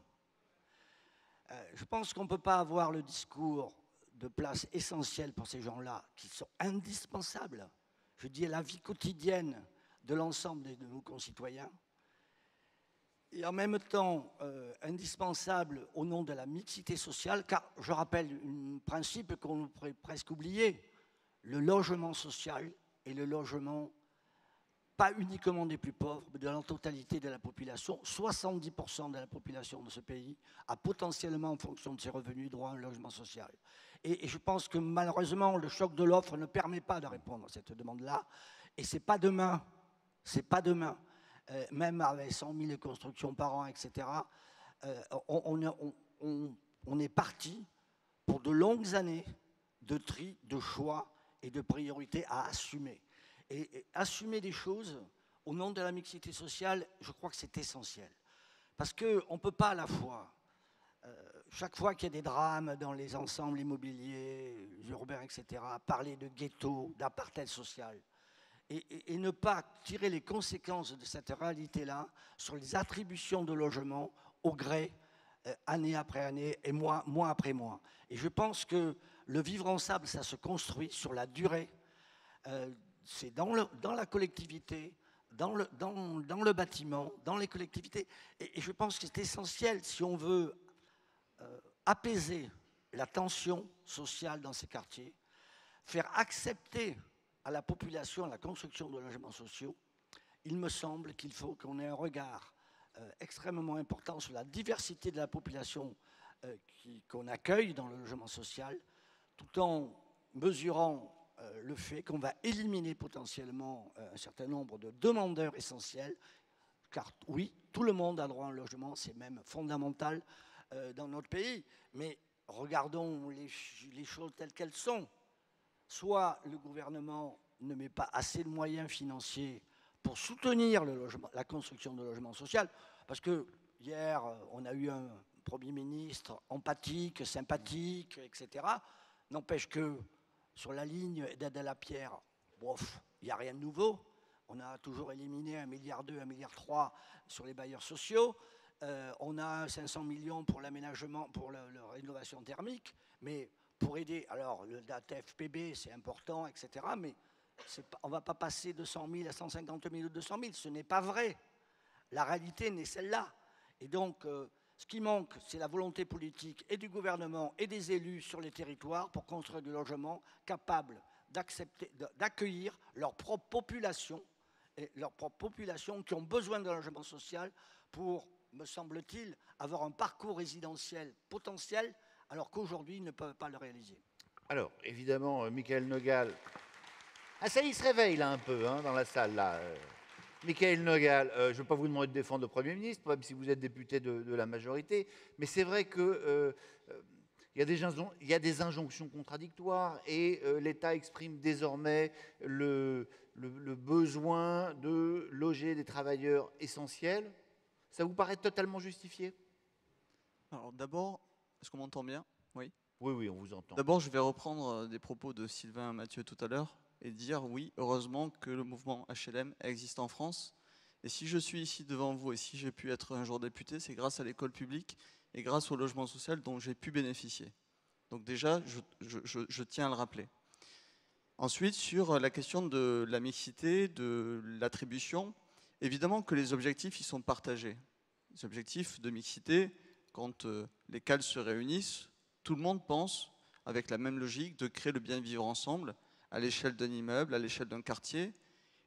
Je pense qu'on ne peut pas avoir le discours de place essentielle pour ces gens-là, qui sont indispensables, je dis, à la vie quotidienne de l'ensemble de nos concitoyens, et en même temps indispensable au nom de la mixité sociale, car je rappelle un principe qu'on pourrait presque oublier, le logement social et le logement pas uniquement des plus pauvres, mais de la totalité de la population. 70% de la population de ce pays a potentiellement, en fonction de ses revenus, droit à un logement social. Et je pense que malheureusement, le choc de l'offre ne permet pas de répondre à cette demande-là. Et ce n'est pas demain, même avec 100 000 constructions par an, etc., on est parti pour de longues années de tri, de choix et de priorités à assumer. Et assumer des choses au nom de la mixité sociale, je crois que c'est essentiel. Parce qu'on ne peut pas à la fois, chaque fois qu'il y a des drames dans les ensembles immobiliers, urbains, etc., parler de ghetto, d'apartheid social, et ne pas tirer les conséquences de cette réalité-là sur les attributions de logements au gré, année après année et mois après mois. Et je pense que le vivre ensemble, ça se construit sur la durée. C'est dans la collectivité, dans le bâtiment, dans les collectivités. Et je pense que c'est essentiel si on veut apaiser la tension sociale dans ces quartiers, faire accepter à la population la construction de logements sociaux. Il me semble qu'il faut qu'on ait un regard extrêmement important sur la diversité de la population qu'on accueille dans le logement social, tout en mesurant le fait qu'on va éliminer potentiellement un certain nombre de demandeurs essentiels, car oui, tout le monde a droit à un logement, c'est même fondamental dans notre pays, mais regardons les choses telles qu'elles sont. Soit le gouvernement ne met pas assez de moyens financiers pour soutenir la construction de logements sociaux, parce que hier, on a eu un Premier ministre empathique, sympathique, etc. N'empêche que sur la ligne d'aide à la pierre, il n'y a rien de nouveau. On a toujours éliminé 1,2 milliard, 1,3 milliard sur les bailleurs sociaux. On a 500 millions pour l'aménagement, pour la rénovation thermique. Mais pour aider, alors le TFPB, c'est important, etc. Mais on ne va pas passer de 100 000 à 150 000 ou 200 000. Ce n'est pas vrai. La réalité n'est celle-là. Et donc, ce qui manque, c'est la volonté politique et du gouvernement et des élus sur les territoires pour construire du logement capable d'accueillir leur propre population, et leur propre population qui ont besoin d'un logement social pour, me semble-t-il, avoir un parcours résidentiel potentiel, alors qu'aujourd'hui, ils ne peuvent pas le réaliser. Alors, évidemment, Michaël Nogal... Ah, ça y se réveille là un peu, hein, dans la salle, là. Michaël Nogal, je ne vais pas vous demander de défendre le Premier ministre, même si vous êtes député de la majorité, mais c'est vrai qu'il y a des injonctions contradictoires et l'État exprime désormais le besoin de loger des travailleurs essentiels. Ça vous paraît totalement justifié? Alors d'abord, est-ce qu'on m'entend bien? Oui. Oui, on vous entend. D'abord, je vais reprendre des propos de Sylvain Mathieu tout à l'heure et dire oui, heureusement que le mouvement HLM existe en France. Et si je suis ici devant vous et si j'ai pu être un jour député, c'est grâce à l'école publique et grâce au logement social dont j'ai pu bénéficier. Donc déjà, je tiens à le rappeler. Ensuite, sur la question de la mixité, de l'attribution, évidemment que les objectifs, ils sont partagés. Les objectifs de mixité, quand les cadres se réunissent, tout le monde pense, avec la même logique, de créer le bien vivre ensemble, à l'échelle d'un immeuble, à l'échelle d'un quartier.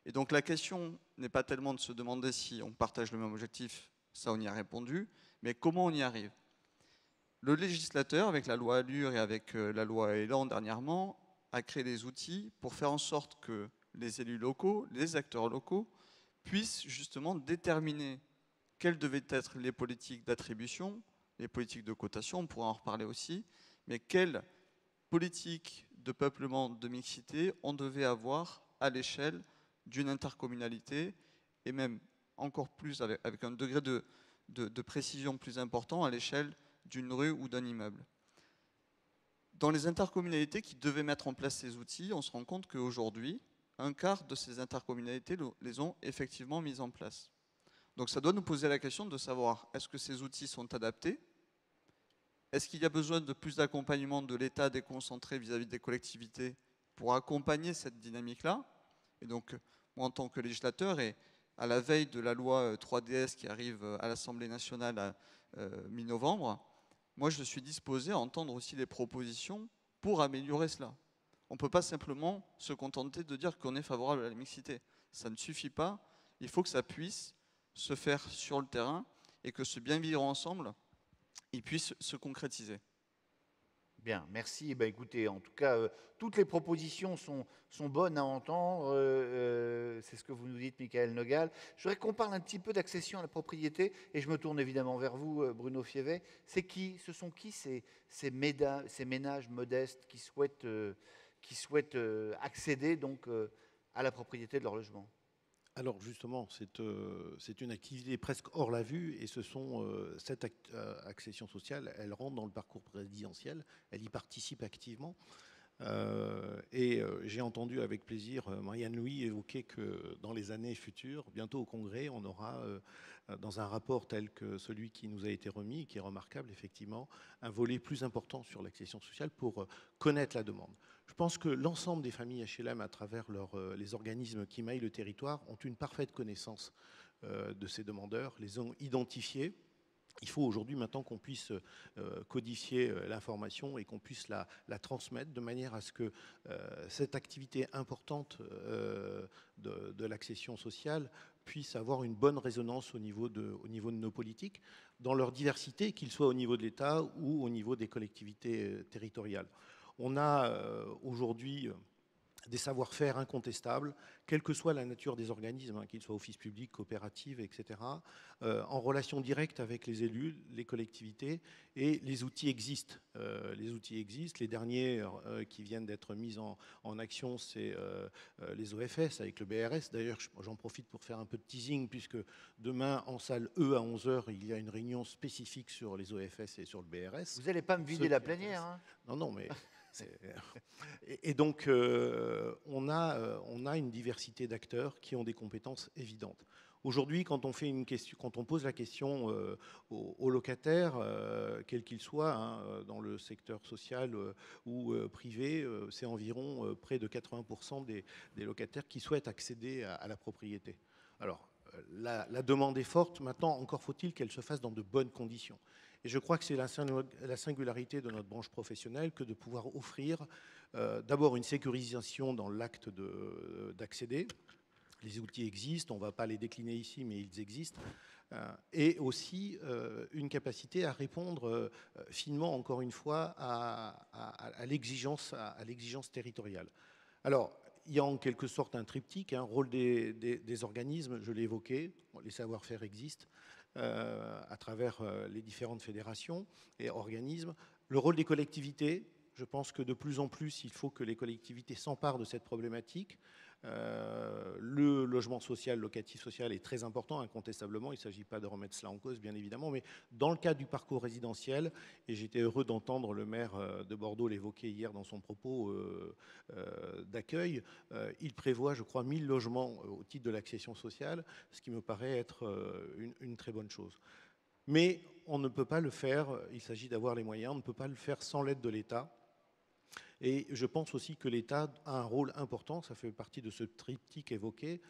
Et donc la question n'est pas tellement de se demander si on partage le même objectif, ça on y a répondu, mais comment on y arrive. Le législateur, avec la loi Allure et avec la loi Elan dernièrement, a créé des outils pour faire en sorte que les élus locaux, les acteurs locaux, puissent justement déterminer quelles devaient être les politiques d'attribution les politiques de cotation, on pourra en reparler aussi, mais quelle politique de peuplement, de mixité on devait avoir à l'échelle d'une intercommunalité, et même encore plus avec un degré de précision plus important à l'échelle d'une rue ou d'un immeuble. Dans les intercommunalités qui devaient mettre en place ces outils, on se rend compte qu'aujourd'hui, un quart de ces intercommunalités les ont effectivement mis en place. Donc ça doit nous poser la question de savoir, est-ce que ces outils sont adaptés? Est-ce qu'il y a besoin de plus d'accompagnement de l'État déconcentré vis-à-vis des collectivités pour accompagner cette dynamique-là? Et donc, moi, en tant que législateur, et à la veille de la loi 3DS qui arrive à l'Assemblée nationale à mi-novembre, moi, je suis disposé à entendre aussi les propositions pour améliorer cela. On ne peut pas simplement se contenter de dire qu'on est favorable à la mixité. Ça ne suffit pas. Il faut que ça puisse se faire sur le terrain et que ce bien vivre ensemble, il puisse se concrétiser. Bien, merci. Ben, écoutez, en tout cas, toutes les propositions sont bonnes à entendre. C'est ce que vous nous dites, Michael Nogal. Je voudrais qu'on parle un petit peu d'accession à la propriété, et je me tourne évidemment vers vous, Bruno Fievet. Ce sont qui ces ménages modestes qui souhaitent accéder donc à la propriété de leur logement? Alors justement, c'est une activité presque hors la vue, et cette accession sociale, elle rentre dans le parcours présidentiel, elle y participe activement. J'ai entendu avec plaisir Marianne Louis évoquer que dans les années futures, bientôt au Congrès, on aura, dans un rapport tel que celui qui nous a été remis, qui est remarquable effectivement, un volet plus important sur l'accession sociale pour connaître la demande. Je pense que l'ensemble des familles HLM, à travers les organismes qui maillent le territoire, ont une parfaite connaissance de ces demandeurs, les ont identifiés. Il faut aujourd'hui maintenant qu'on puisse codifier l'information et qu'on puisse la transmettre de manière à ce que cette activité importante de l'accession sociale puisse avoir une bonne résonance au niveau de nos politiques, dans leur diversité, qu'ils soient au niveau de l'État ou au niveau des collectivités territoriales. On a aujourd'hui des savoir-faire incontestables, quelle que soit la nature des organismes, qu'ils soient office public, coopératives, etc., en relation directe avec les élus, les collectivités, et les outils existent. Les derniers qui viennent d'être mis en action, c'est les OFS avec le BRS. D'ailleurs, j'en profite pour faire un peu de teasing, puisque demain, en salle E à 11h, il y a une réunion spécifique sur les OFS et sur le BRS. Vous n'allez pas me vider la plénière, hein? Non, mais... Et donc, on a une diversité d'acteurs qui ont des compétences évidentes. Aujourd'hui, quand on pose la question aux locataires, quels qu'ils soient, dans le secteur social ou privé, c'est environ près de 80% des locataires qui souhaitent accéder à la propriété. Alors, la demande est forte. Maintenant, encore faut-il qu'elle se fasse dans de bonnes conditions. Et je crois que c'est la singularité de notre branche professionnelle que de pouvoir offrir d'abord une sécurisation dans l'acte d'accéder. Les outils existent, on ne va pas les décliner ici, mais ils existent. Et aussi une capacité à répondre finement, encore une fois, à l'exigence territoriale. Alors, il y a en quelque sorte un triptyque, rôle des organismes, je l'ai évoqué, les savoir-faire existent, à travers les différentes fédérations et organismes. Le rôle des collectivités, je pense que de plus en plus, il faut que les collectivités s'emparent de cette problématique. Le logement social, locatif social est très important, incontestablement. Il ne s'agit pas de remettre cela en cause, bien évidemment, mais dans le cadre du parcours résidentiel, et j'étais heureux d'entendre le maire de Bordeaux l'évoquer hier dans son propos d'accueil, il prévoit, je crois, 1000 logements au titre de l'accession sociale, ce qui me paraît être une très bonne chose. Mais on ne peut pas le faire, il s'agit d'avoir les moyens, on ne peut pas le faire sans l'aide de l'État. Et je pense aussi que l'État a un rôle important, ça fait partie de ce triptyque évoqué,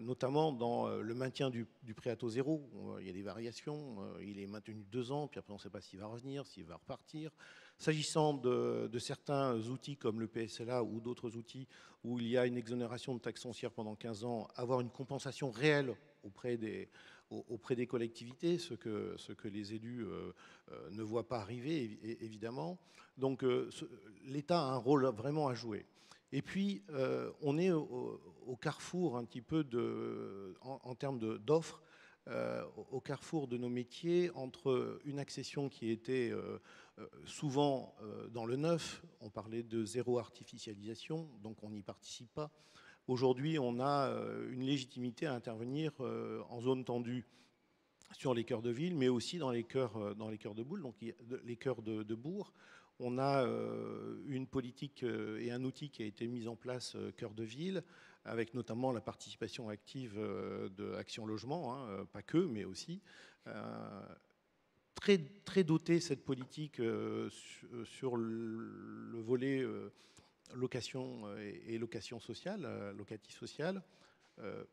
notamment dans le maintien du prêt à taux zéro. Il y a des variations, il est maintenu 2 ans, puis après on ne sait pas s'il va revenir, s'il va repartir. S'agissant de certains outils comme le PSLA ou d'autres outils où il y a une exonération de taxes foncières pendant 15 ans, avoir une compensation réelle auprès des collectivités, ce que les élus ne voient pas arriver, évidemment. Donc l'État a un rôle vraiment à jouer. Et puis, on est au carrefour un petit peu en termes d'offres. au carrefour de nos métiers entre une accession qui était souvent dans le neuf, on parlait de zéro artificialisation, donc on n'y participe pas. Aujourd'hui, on a une légitimité à intervenir en zone tendue sur les cœurs de ville, mais aussi dans les cœurs de boule, donc les cœurs de bourg. On a une politique et un outil qui a été mis en place cœur de ville, avec notamment la participation active de Action Logement, hein, pas que, mais aussi. Très dotée cette politique sur le volet location et location sociale, locatif social.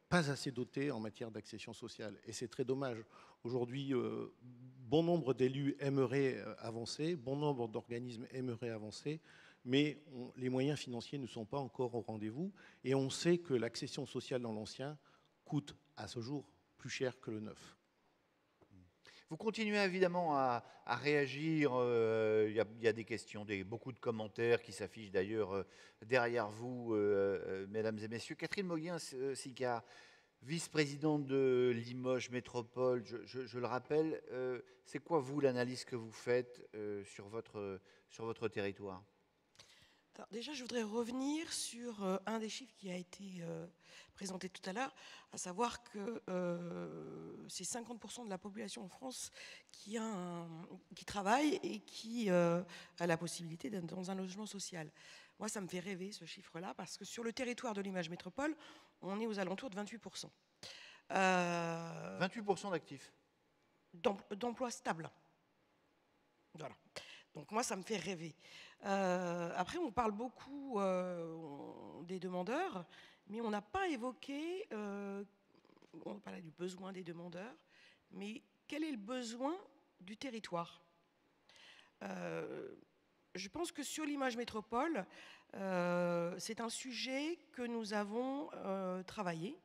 Pas assez doté en matière d'accession sociale. Et c'est très dommage. Aujourd'hui, bon nombre d'élus aimeraient avancer, bon nombre d'organismes aimeraient avancer, mais les moyens financiers ne sont pas encore au rendez-vous. Et on sait que l'accession sociale dans l'ancien coûte à ce jour plus cher que le neuf. Vous continuez évidemment à réagir. Il y a des questions, beaucoup de commentaires qui s'affichent d'ailleurs derrière vous, mesdames et messieurs. Catherine Moguin-Sicard, vice-présidente de Limoges Métropole, je le rappelle, c'est quoi, vous, l'analyse que vous faites sur votre territoire ? Alors déjà, je voudrais revenir sur un des chiffres qui a été présenté tout à l'heure, à savoir que c'est 50% de la population en France qui travaille et qui a la possibilité d'être dans un logement social. Moi, ça me fait rêver ce chiffre-là, parce que sur le territoire de Limoges Métropole, on est aux alentours de 28%. 28% d'actifs. D'emplois stables. Voilà. Donc moi, ça me fait rêver. Après, on parle beaucoup des demandeurs, mais on n'a pas évoqué, on parlait du besoin des demandeurs, mais quel est le besoin du territoire ? Je pense que sur Limoges Métropole, c'est un sujet que nous avons travaillé.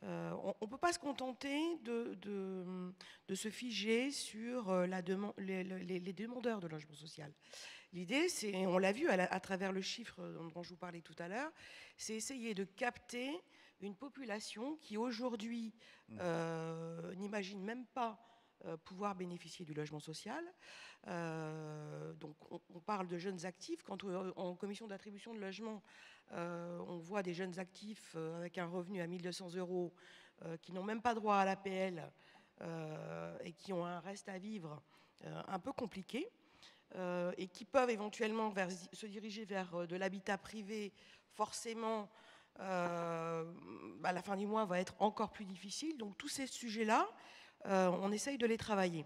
On ne peut pas se contenter de se figer sur les demandeurs de logement social. L'idée, c'est, on l'a vu à travers le chiffre dont je vous parlais tout à l'heure, c'est essayer de capter une population qui aujourd'hui n'imagine même pas pouvoir bénéficier du logement social. Donc on parle de jeunes actifs. Quand en commission d'attribution de logement, on voit des jeunes actifs avec un revenu à 1 200 € qui n'ont même pas droit à l'APL et qui ont un reste à vivre un peu compliqué et qui peuvent éventuellement se diriger vers de l'habitat privé, forcément, à la fin du mois, va être encore plus difficile. Donc tous ces sujets-là, on essaye de les travailler.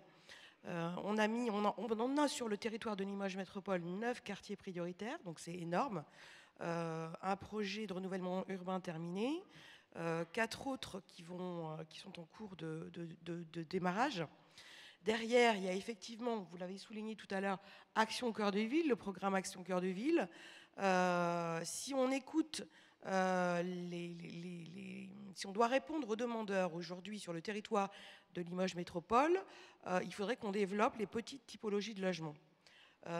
On en a sur le territoire de Limoges Métropole 9 quartiers prioritaires, donc c'est énorme. Un projet de renouvellement urbain terminé, 4 autres qui sont en cours de démarrage. Derrière, il y a effectivement, vous l'avez souligné tout à l'heure, Action Cœur de Ville, le programme Action Cœur de Ville. Si on écoute, si on doit répondre aux demandeurs aujourd'hui sur le territoire de Limoges Métropole, il faudrait qu'on développe les petites typologies de logements.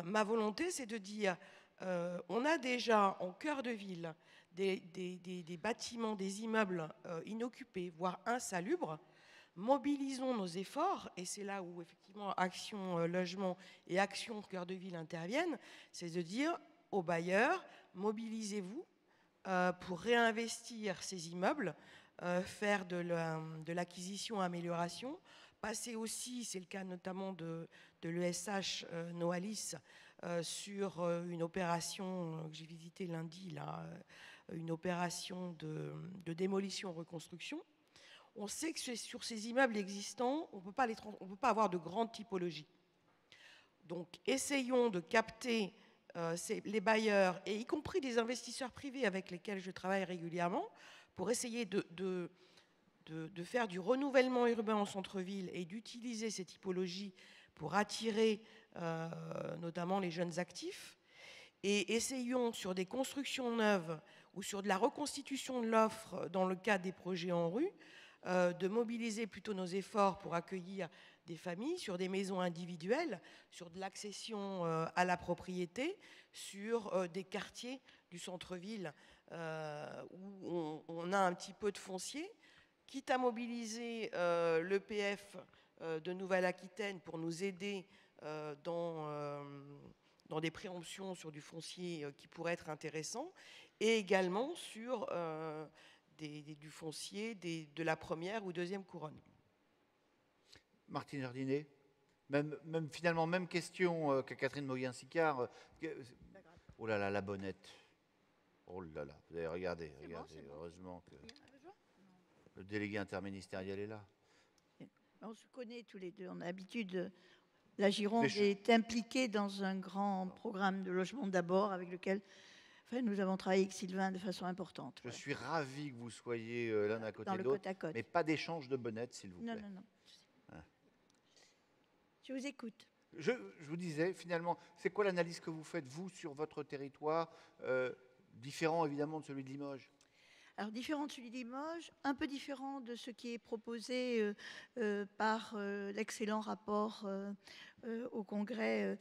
Ma volonté, c'est de dire, on a déjà en cœur de ville des bâtiments, des immeubles inoccupés, voire insalubres. Mobilisons nos efforts, et c'est là où effectivement Action Logement et Action Cœur de Ville interviennent, c'est de dire aux bailleurs, mobilisez-vous pour réinvestir ces immeubles, faire de l'acquisition-amélioration, passer aussi, c'est le cas notamment de l'ESH Noalis, sur une opération que j'ai visitée lundi, là, une opération de démolition-reconstruction. On sait que sur ces immeubles existants, on ne peut pas avoir de grande typologie. Donc, essayons de capter les bailleurs, et y compris des investisseurs privés avec lesquels je travaille régulièrement, pour essayer de faire du renouvellement urbain en centre-ville et d'utiliser ces typologies pour attirer notamment les jeunes actifs. Et essayons sur des constructions neuves ou sur de la reconstitution de l'offre dans le cadre des projets en rue, de mobiliser plutôt nos efforts pour accueillir des familles, sur des maisons individuelles, sur de l'accession à la propriété, sur des quartiers du centre-ville où on a un petit peu de foncier. quitte à mobiliser l'EPF de Nouvelle-Aquitaine pour nous aider dans des préemptions sur du foncier qui pourrait être intéressant, et également sur du foncier de la première ou deuxième couronne. Martine Jardinet, finalement, même question que Catherine Moguin-Sicard. Oh là là, la bonnette. Oh là là, vous avez regardé, heureusement que le délégué interministériel est là. On se connaît tous les deux, on a l'habitude. La Gironde est impliquée dans un grand programme de logement d'abord avec lequel nous avons travaillé avec Sylvain de façon importante. Je suis ravi que vous soyez l'un à côté de l'autre, mais pas d'échange de bonnettes, s'il vous plaît. Non. Je vous écoute. Je vous disais, finalement, c'est quoi l'analyse que vous faites, vous, sur votre territoire, différent évidemment de celui de Limoges? Alors, différent de celui de Limoges, un peu différent de ce qui est proposé par l'excellent rapport au Congrès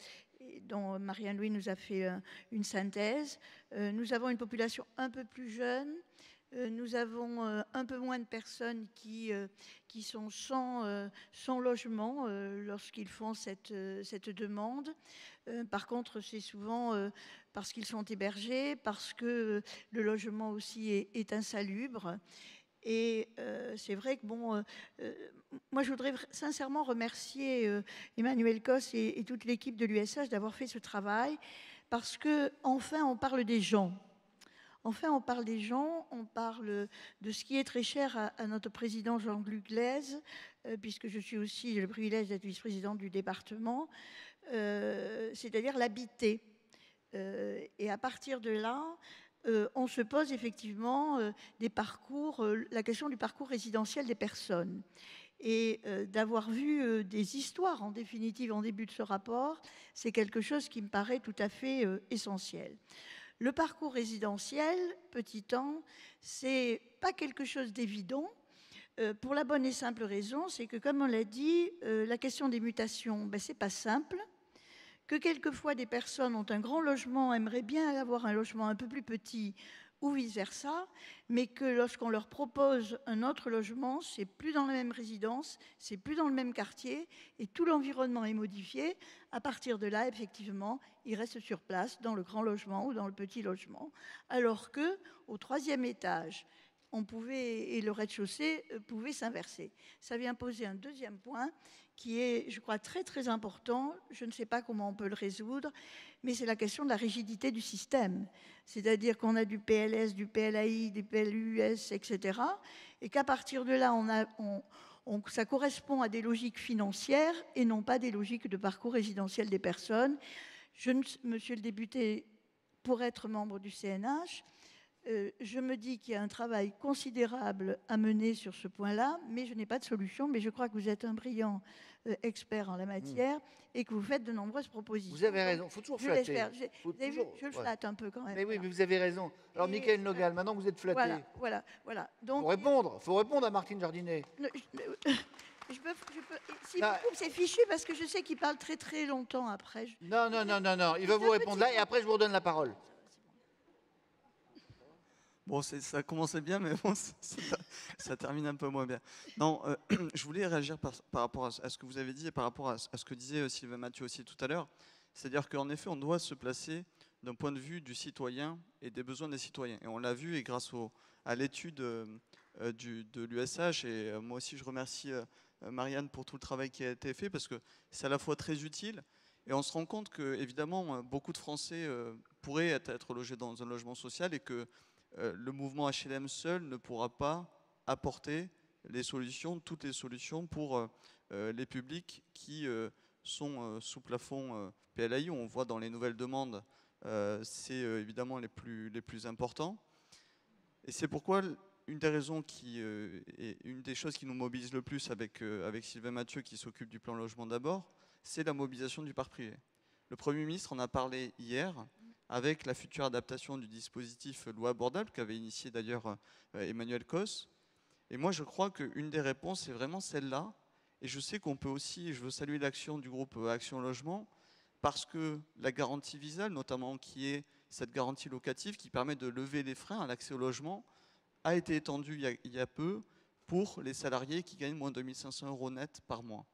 dont Marianne-Louis nous a fait une synthèse. Nous avons une population un peu plus jeune. Nous avons un peu moins de personnes qui sont sans logement lorsqu'ils font cette demande. Par contre, c'est souvent parce qu'ils sont hébergés, parce que le logement aussi est insalubre. Et c'est vrai que, moi, je voudrais sincèrement remercier Emmanuel Cos et toute l'équipe de l'USH d'avoir fait ce travail, parce qu'enfin, on parle des gens. Enfin, on parle des gens, on parle de ce qui est très cher à notre président Jean-Luc Glaise, puisque je suis aussi, j'ai le privilège d'être vice-présidente du département, c'est-à-dire l'habiter. Et à partir de là, on se pose effectivement des parcours, la question du parcours résidentiel des personnes. Et d'avoir vu des histoires, en définitive, en début de ce rapport, c'est quelque chose qui me paraît tout à fait essentiel. Le parcours résidentiel, petit temps, c'est pas quelque chose d'évident, pour la bonne et simple raison, c'est que, comme on l'a dit, la question des mutations, c'est pas simple, que quelquefois des personnes ont un grand logement, aimeraient bien avoir un logement un peu plus petit, ou vice-versa, mais que lorsqu'on leur propose un autre logement, c'est plus dans la même résidence, c'est plus dans le même quartier, et tout l'environnement est modifié. À partir de là, effectivement, ils restent sur place, dans le grand logement ou dans le petit logement, alors qu'au 3e étage, on pouvait, et le rez-de-chaussée pouvait s'inverser. Ça vient poser un deuxième point qui est, je crois, très très important. Je ne sais pas comment on peut le résoudre, mais c'est la question de la rigidité du système. C'est-à-dire qu'on a du PLS, du PLAI, du PLUS, etc. Et qu'à partir de là, ça correspond à des logiques financières et non pas des logiques de parcours résidentiel des personnes. Monsieur le député, pour être membre du CNH, je me dis qu'il y a un travail considérable à mener sur ce point-là, mais je n'ai pas de solution. Mais je crois que vous êtes un brillant expert en la matière et que vous faites de nombreuses propositions. Vous avez raison, il faut toujours flatter. Je le flatte un peu quand même. Mais oui, mais vous avez raison. Alors, Michael Nogal, maintenant vous êtes flatté. Voilà. Donc, faut répondre à Martine Jardinet. Si vous coupe, c'est fichu parce que je sais qu'il parle très très longtemps après. Non, il va vous répondre là et après je vous redonne la parole. Bon, ça commençait bien, mais bon, ça termine un peu moins bien. Non, je voulais réagir par rapport à ce que vous avez dit et par rapport à ce que disait Sylvain Mathieu aussi tout à l'heure. C'est-à-dire qu'en effet, on doit se placer d'un point de vue du citoyen et des besoins des citoyens. Et on l'a vu, et grâce à l'étude de l'USH, et moi aussi je remercie Marianne pour tout le travail qui a été fait, parce que c'est à la fois très utile, et on se rend compte que, évidemment, beaucoup de Français pourraient être logés dans un logement social, et que le mouvement HLM seul ne pourra pas apporter toutes les solutions pour les publics qui sont sous plafond PLAI. On voit dans les nouvelles demandes, c'est évidemment les plus importants. Et c'est pourquoi une des raisons et une des choses qui nous mobilise le plus avec Sylvain Mathieu, qui s'occupe du plan logement d'abord, c'est la mobilisation du parc privé. Le Premier ministre en a parlé hier, avec la future adaptation du dispositif loi abordable qu'avait initié d'ailleurs Emmanuel Cos. Et moi, je crois qu'une des réponses est vraiment celle-là. Et je sais qu'on peut aussi, je veux saluer l'action du groupe Action Logement, parce que la garantie Visale, notamment, qui est cette garantie locative qui permet de lever les freins à l'accès au logement, a été étendue il y a peu, pour les salariés qui gagnent moins de 2 500 € net par mois.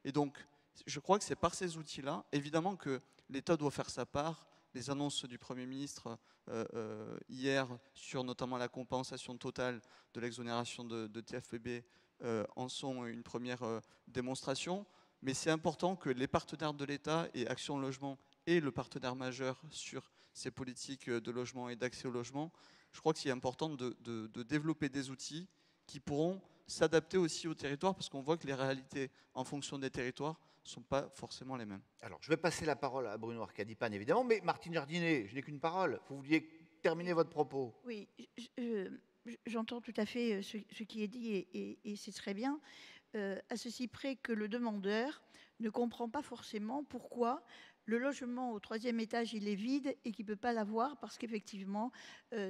Et donc, je crois que c'est par ces outils-là, évidemment que l'État doit faire sa part. Les annonces du Premier ministre hier sur notamment la compensation totale de l'exonération de TFPB en sont une première démonstration. Mais c'est important que les partenaires de l'État et Action Logement est le partenaire majeur sur ces politiques de logement et d'accès au logement. Je crois que c'est important de développer des outils qui pourront s'adapter aussi au territoire, parce qu'on voit que les réalités en fonction des territoires ne sont pas forcément les mêmes. Alors, je vais passer la parole à Bruno Arcadipane, évidemment, mais Martine Jardinet, je n'ai qu'une parole. Vous vouliez terminer votre propos. Oui, j'entends tout à fait ce qui est dit et c'est très bien, à ceci près que le demandeur ne comprend pas forcément pourquoi le logement au 3e étage, il est vide et qu'il ne peut pas l'avoir parce qu'effectivement,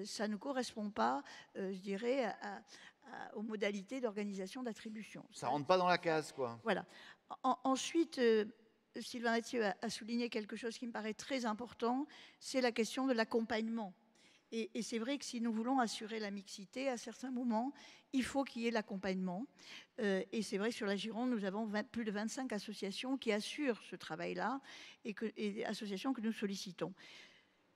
ça ne correspond pas, je dirais, aux modalités d'organisation d'attribution. Ça ne rentre pas dans la case, quoi. Voilà. Ensuite, Sylvain Mathieu a souligné quelque chose qui me paraît très important, c'est la question de l'accompagnement. Et c'est vrai que si nous voulons assurer la mixité, à certains moments, il faut qu'il y ait l'accompagnement. Et c'est vrai que sur la Gironde, nous avons plus de 25 associations qui assurent ce travail-là et associations que nous sollicitons.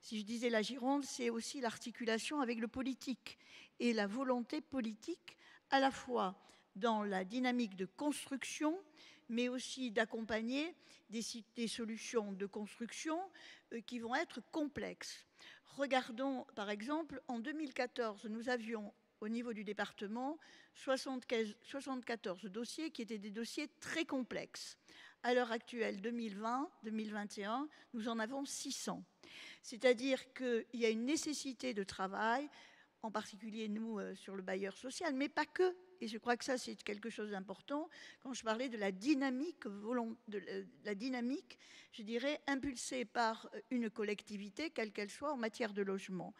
Si je disais la Gironde, c'est aussi l'articulation avec le politique et la volonté politique, à la fois dans la dynamique de construction, mais aussi d'accompagner des solutions de construction qui vont être complexes. Regardons, par exemple, en 2014, nous avions au niveau du département 74 dossiers qui étaient des dossiers très complexes. À l'heure actuelle, 2020-2021, nous en avons 600. C'est-à-dire qu'il y a une nécessité de travail, en particulier nous sur le bailleur social, mais pas que. Et je crois que ça, c'est quelque chose d'important. Quand je parlais de la dynamique, je dirais, impulsée par une collectivité, quelle qu'elle soit, en matière de logement,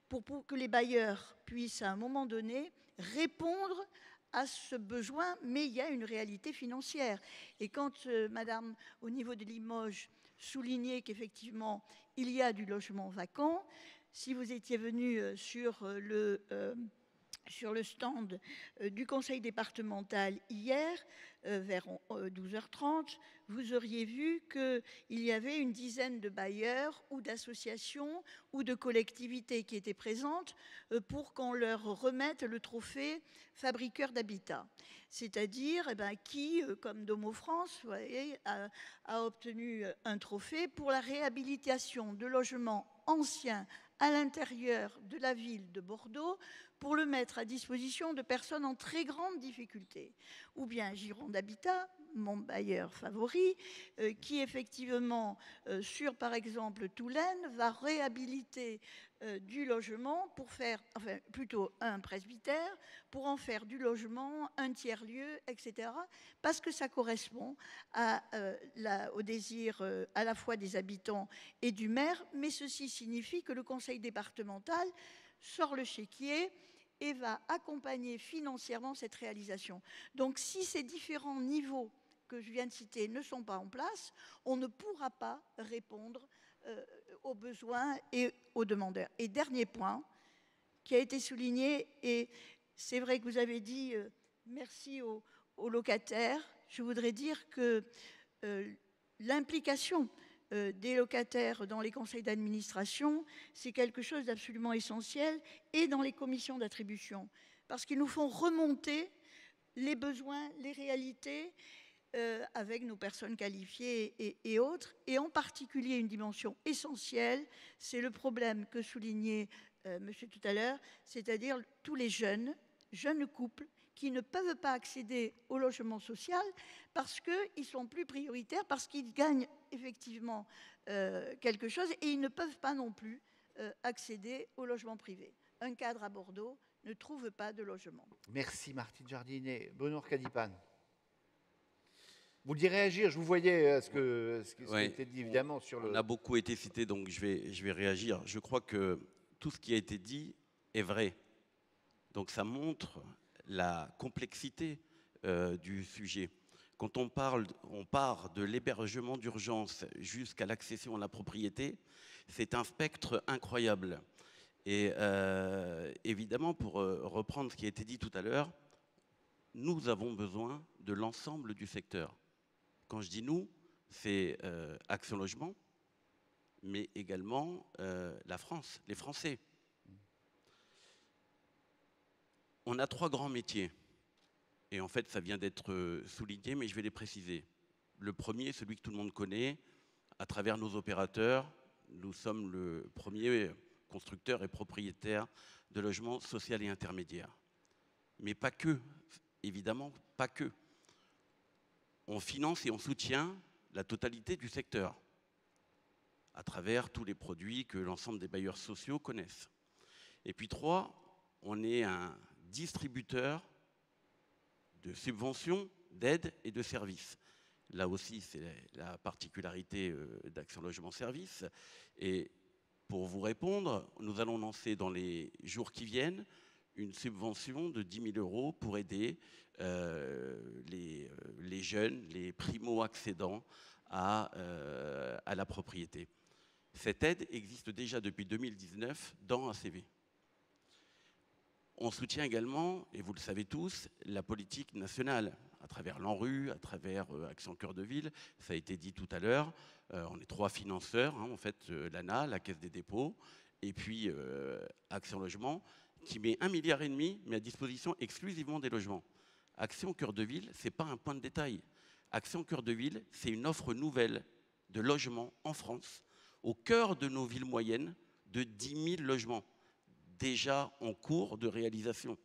pour que les bailleurs puissent, à un moment donné, répondre à ce besoin, mais il y a une réalité financière. Et quand Madame, au niveau de Limoges, soulignait qu'effectivement, il y a du logement vacant, si vous étiez venu sur le stand du conseil départemental hier, vers 12h30, vous auriez vu qu'il y avait une dizaine de bailleurs ou d'associations ou de collectivités qui étaient présentes pour qu'on leur remette le trophée fabriqueur d'habitat. C'est-à-dire qui, comme Domo France, vous voyez, a obtenu un trophée pour la réhabilitation de logements anciens à l'intérieur de la ville de Bordeaux pour le mettre à disposition de personnes en très grande difficulté. Ou bien Gironde Habitat, mon bailleur favori, qui effectivement, sur par exemple Toulaine, va réhabiliter du logement pour faire, enfin plutôt un presbytère, pour en faire du logement, un tiers-lieu, etc. Parce que ça correspond au désir à la fois des habitants et du maire, mais ceci signifie que le conseil départemental sort le chéquier et va accompagner financièrement cette réalisation. Donc si ces différents niveaux que je viens de citer ne sont pas en place, on ne pourra pas répondre aux besoins et aux demandeurs. Et dernier point qui a été souligné, et c'est vrai que vous avez dit merci aux locataires, je voudrais dire que l'implication des locataires dans les conseils d'administration, c'est quelque chose d'absolument essentiel, et dans les commissions d'attribution, parce qu'ils nous font remonter les besoins, les réalités, avec nos personnes qualifiées et autres, et en particulier une dimension essentielle, c'est le problème que soulignait monsieur tout à l'heure, c'est-à-dire tous les jeunes couples qui ne peuvent pas accéder au logement social parce qu'ils sont plus prioritaires, parce qu'ils gagnent effectivement quelque chose, et ils ne peuvent pas non plus accéder au logement privé. Un cadre à Bordeaux ne trouve pas de logement. Merci Martine Jardinet. Bruno Arcadipane. Vous vouliez réagir, je vous voyais à ce qui a été dit évidemment sur le... On a beaucoup été cité, donc je vais réagir. Je crois que tout ce qui a été dit est vrai. Donc ça montre la complexité du sujet. Quand on part de l'hébergement d'urgence jusqu'à l'accession à la propriété, c'est un spectre incroyable. Et évidemment, pour reprendre ce qui a été dit tout à l'heure, nous avons besoin de l'ensemble du secteur. Quand je dis nous, c'est Action Logement, mais également la France, les Français. On a 3 grands métiers. Et en fait, ça vient d'être souligné, mais je vais les préciser. Le premier, celui que tout le monde connaît, à travers nos opérateurs, nous sommes le premier constructeur et propriétaire de logements sociaux et intermédiaires. Mais pas que, évidemment, pas que. On finance et on soutient la totalité du secteur, à travers tous les produits que l'ensemble des bailleurs sociaux connaissent. Et puis 3, on est un distributeur de subventions, d'aides et de services. Là aussi, c'est la particularité d'Action Logement Service. Et pour vous répondre, nous allons lancer dans les jours qui viennent une subvention de 10 000 € pour aider les jeunes, les primo-accédants à la propriété. Cette aide existe déjà depuis 2019 dans ACV. On soutient également, et vous le savez tous, la politique nationale, à travers l'ANRU, à travers Action Cœur de Ville, ça a été dit tout à l'heure. On est 3 financeurs, en fait, l'ANA, la Caisse des dépôts, et puis Action Logement, qui met 1,5 milliard, mais à disposition exclusivement des logements. Action Cœur de Ville, ce n'est pas un point de détail. Action Cœur de Ville, c'est une offre nouvelle de logements en France, au cœur de nos villes moyennes, de 10 000 logements, déjà en cours de réalisation.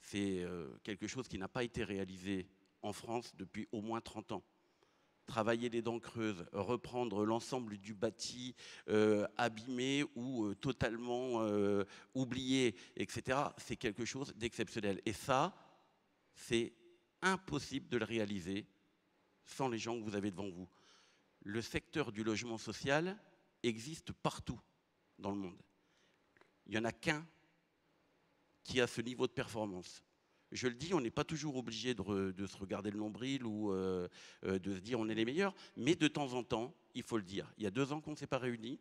C'est quelque chose qui n'a pas été réalisé en France depuis au moins 30 ans. Travailler les dents creuses, reprendre l'ensemble du bâti abîmé ou totalement oublié, etc., c'est quelque chose d'exceptionnel. Et ça, c'est impossible de le réaliser sans les gens que vous avez devant vous. Le secteur du logement social existe partout dans le monde. Il n'y en a qu'un qui a ce niveau de performance. Je le dis, on n'est pas toujours obligé de se regarder le nombril ou de se dire on est les meilleurs, mais de temps en temps, il faut le dire. Il y a 2 ans qu'on ne s'est pas réunis,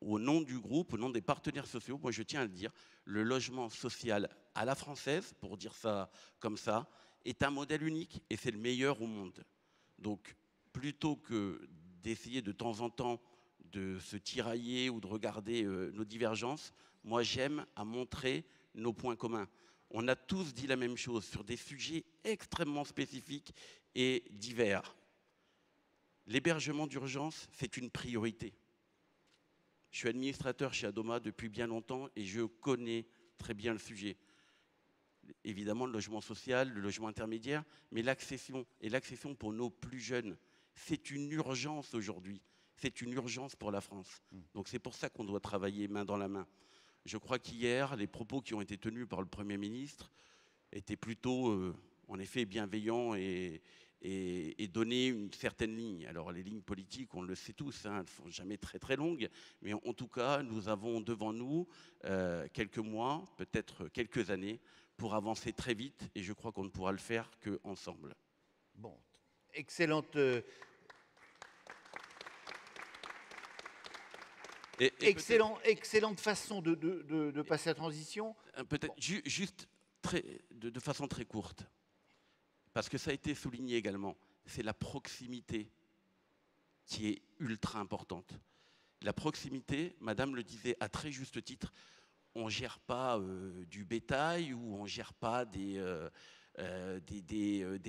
au nom du groupe, au nom des partenaires sociaux, moi je tiens à le dire, le logement social à la française, pour dire ça comme ça, est un modèle unique et c'est le meilleur au monde. Donc, plutôt que d'essayer de temps en temps de se tirailler ou de regarder nos divergences, moi j'aime à montrer nos points communs. On a tous dit la même chose sur des sujets extrêmement spécifiques et divers. L'hébergement d'urgence, c'est une priorité. Je suis administrateur chez Adoma depuis bien longtemps et je connais très bien le sujet. Évidemment, le logement social, le logement intermédiaire, mais l'accession, et l'accession pour nos plus jeunes, c'est une urgence aujourd'hui. C'est une urgence pour la France. Donc c'est pour ça qu'on doit travailler main dans la main. Je crois qu'hier, les propos qui ont été tenus par le Premier ministre étaient plutôt, en effet, bienveillants et donnaient une certaine ligne. Alors les lignes politiques, on le sait tous, elles ne sont jamais très très longues, mais en tout cas, nous avons devant nous quelques mois, peut-être quelques années, pour avancer très vite, et je crois qu'on ne pourra le faire qu'ensemble. Bon, excellente... excellente façon de passer la transition. Peut-être juste de façon très courte, parce que ça a été souligné également, c'est la proximité qui est ultra importante. La proximité, Madame le disait à très juste titre, on ne gère pas du bétail ou on ne gère pas des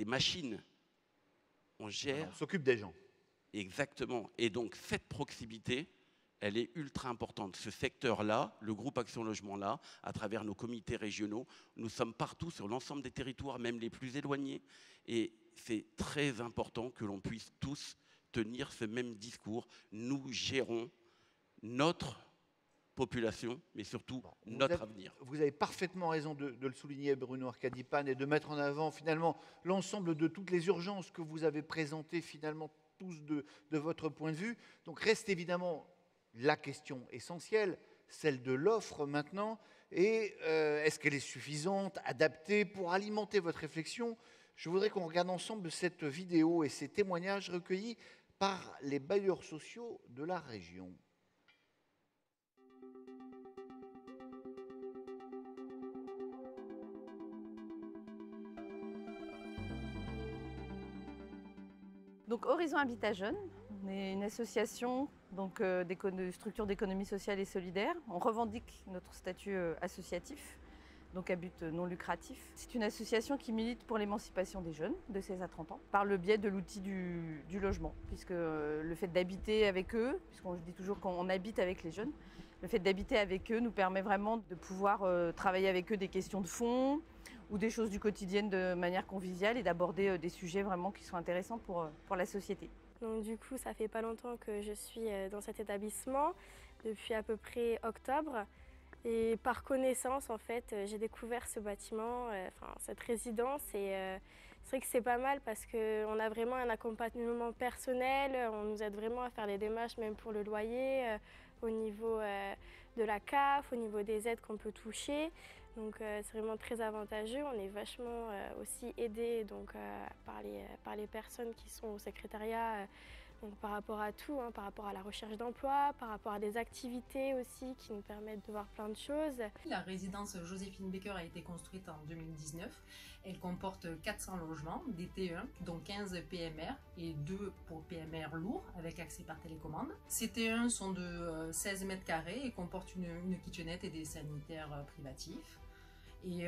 machines. On gère... On s'occupe des gens. Exactement. Et donc cette proximité, elle est ultra importante. Ce secteur-là, le groupe Action Logement-là, à travers nos comités régionaux, nous sommes partout sur l'ensemble des territoires, même les plus éloignés. Et c'est très important que l'on puisse tous tenir ce même discours. Nous gérons notre population, mais surtout notre avenir. Vous avez parfaitement raison de le souligner, Bruno Arcadipane, et de mettre en avant finalement l'ensemble de toutes les urgences que vous avez présentées finalement tous de votre point de vue. Donc reste évidemment la question essentielle, celle de l'offre maintenant, et est-ce qu'elle est suffisante, adaptée pour alimenter votre réflexion? Je voudrais qu'on regarde ensemble cette vidéo et ces témoignages recueillis par les bailleurs sociaux de la région. Donc Horizon Habitat Jeune, on est une association donc, de structures d'économie sociale et solidaire. On revendique notre statut associatif, donc à but non lucratif. C'est une association qui milite pour l'émancipation des jeunes de 16 à 30 ans par le biais de l'outil du logement, puisque le fait d'habiter avec eux, puisqu'on dit toujours qu'on habite avec les jeunes, le fait d'habiter avec eux nous permet vraiment de pouvoir travailler avec eux des questions de fond, ou des choses du quotidien de manière conviviale et d'aborder des sujets vraiment qui sont intéressants pour la société. Donc du coup, ça fait pas longtemps que je suis dans cet établissement, depuis à peu près octobre. Et par connaissance, en fait, j'ai découvert ce bâtiment, cette résidence. Et c'est vrai que c'est pas mal parce qu'on a vraiment un accompagnement personnel. On nous aide vraiment à faire les démarches, même pour le loyer, au niveau de la CAF, au niveau des aides qu'on peut toucher. Donc c'est vraiment très avantageux. On est vachement aussi aidé par les personnes qui sont au secrétariat donc par rapport à tout, par rapport à la recherche d'emploi, par rapport à des activités aussi qui nous permettent de voir plein de choses. La résidence Joséphine Baker a été construite en 2019. Elle comporte 400 logements, des T1, dont 15 PMR et 2 pour PMR lourds avec accès par télécommande. Ces T1 sont de 16 mètres carrés et comportent une kitchenette et des sanitaires privatifs. Et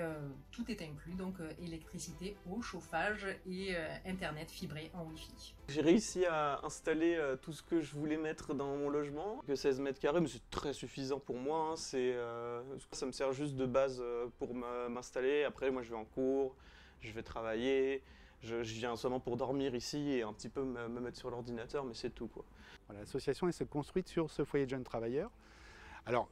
tout est inclus, donc électricité, eau, chauffage et internet fibré en Wi-Fi. J'ai réussi à installer tout ce que je voulais mettre dans mon logement, que 16 mètres carrés, mais c'est très suffisant pour moi. Ça me sert juste de base pour m'installer. Après, moi, je vais en cours, je vais travailler. Je viens seulement pour dormir ici et un petit peu me mettre sur l'ordinateur, mais c'est tout, quoi. Voilà, l'association elle s'est construite sur ce foyer de jeunes travailleurs. Alors,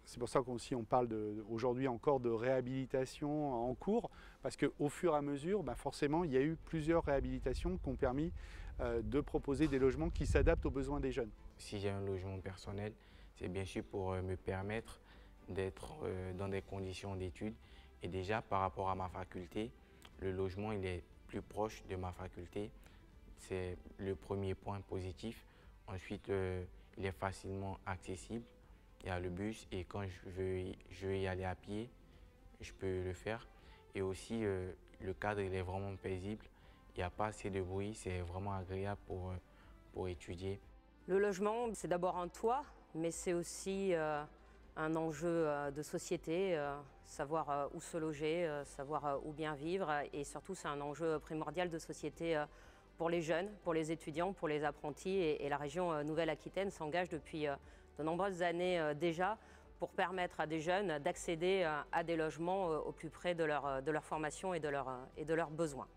c'est pour ça qu'on parle aujourd'hui encore de réhabilitation en cours, parce qu'au fur et à mesure, forcément, il y a eu plusieurs réhabilitations qui ont permis de proposer des logements qui s'adaptent aux besoins des jeunes. Si j'ai un logement personnel, c'est bien sûr pour me permettre d'être dans des conditions d'études. Et déjà, par rapport à ma faculté, le logement il est plus proche de ma faculté. C'est le premier point positif. Ensuite, il est facilement accessible. Il y a le bus et quand je veux y aller à pied, je peux le faire. Et aussi, le cadre il est vraiment paisible. Il n'y a pas assez de bruit, c'est vraiment agréable pour étudier. Le logement, c'est d'abord un toit, mais c'est aussi un enjeu de société, savoir où se loger, savoir où bien vivre. Et surtout, c'est un enjeu primordial de société pour les jeunes, pour les étudiants, pour les apprentis. Et la région Nouvelle-Aquitaine s'engage depuis de nombreuses années déjà pour permettre à des jeunes d'accéder à des logements au plus près de leur formation et de leurs besoins.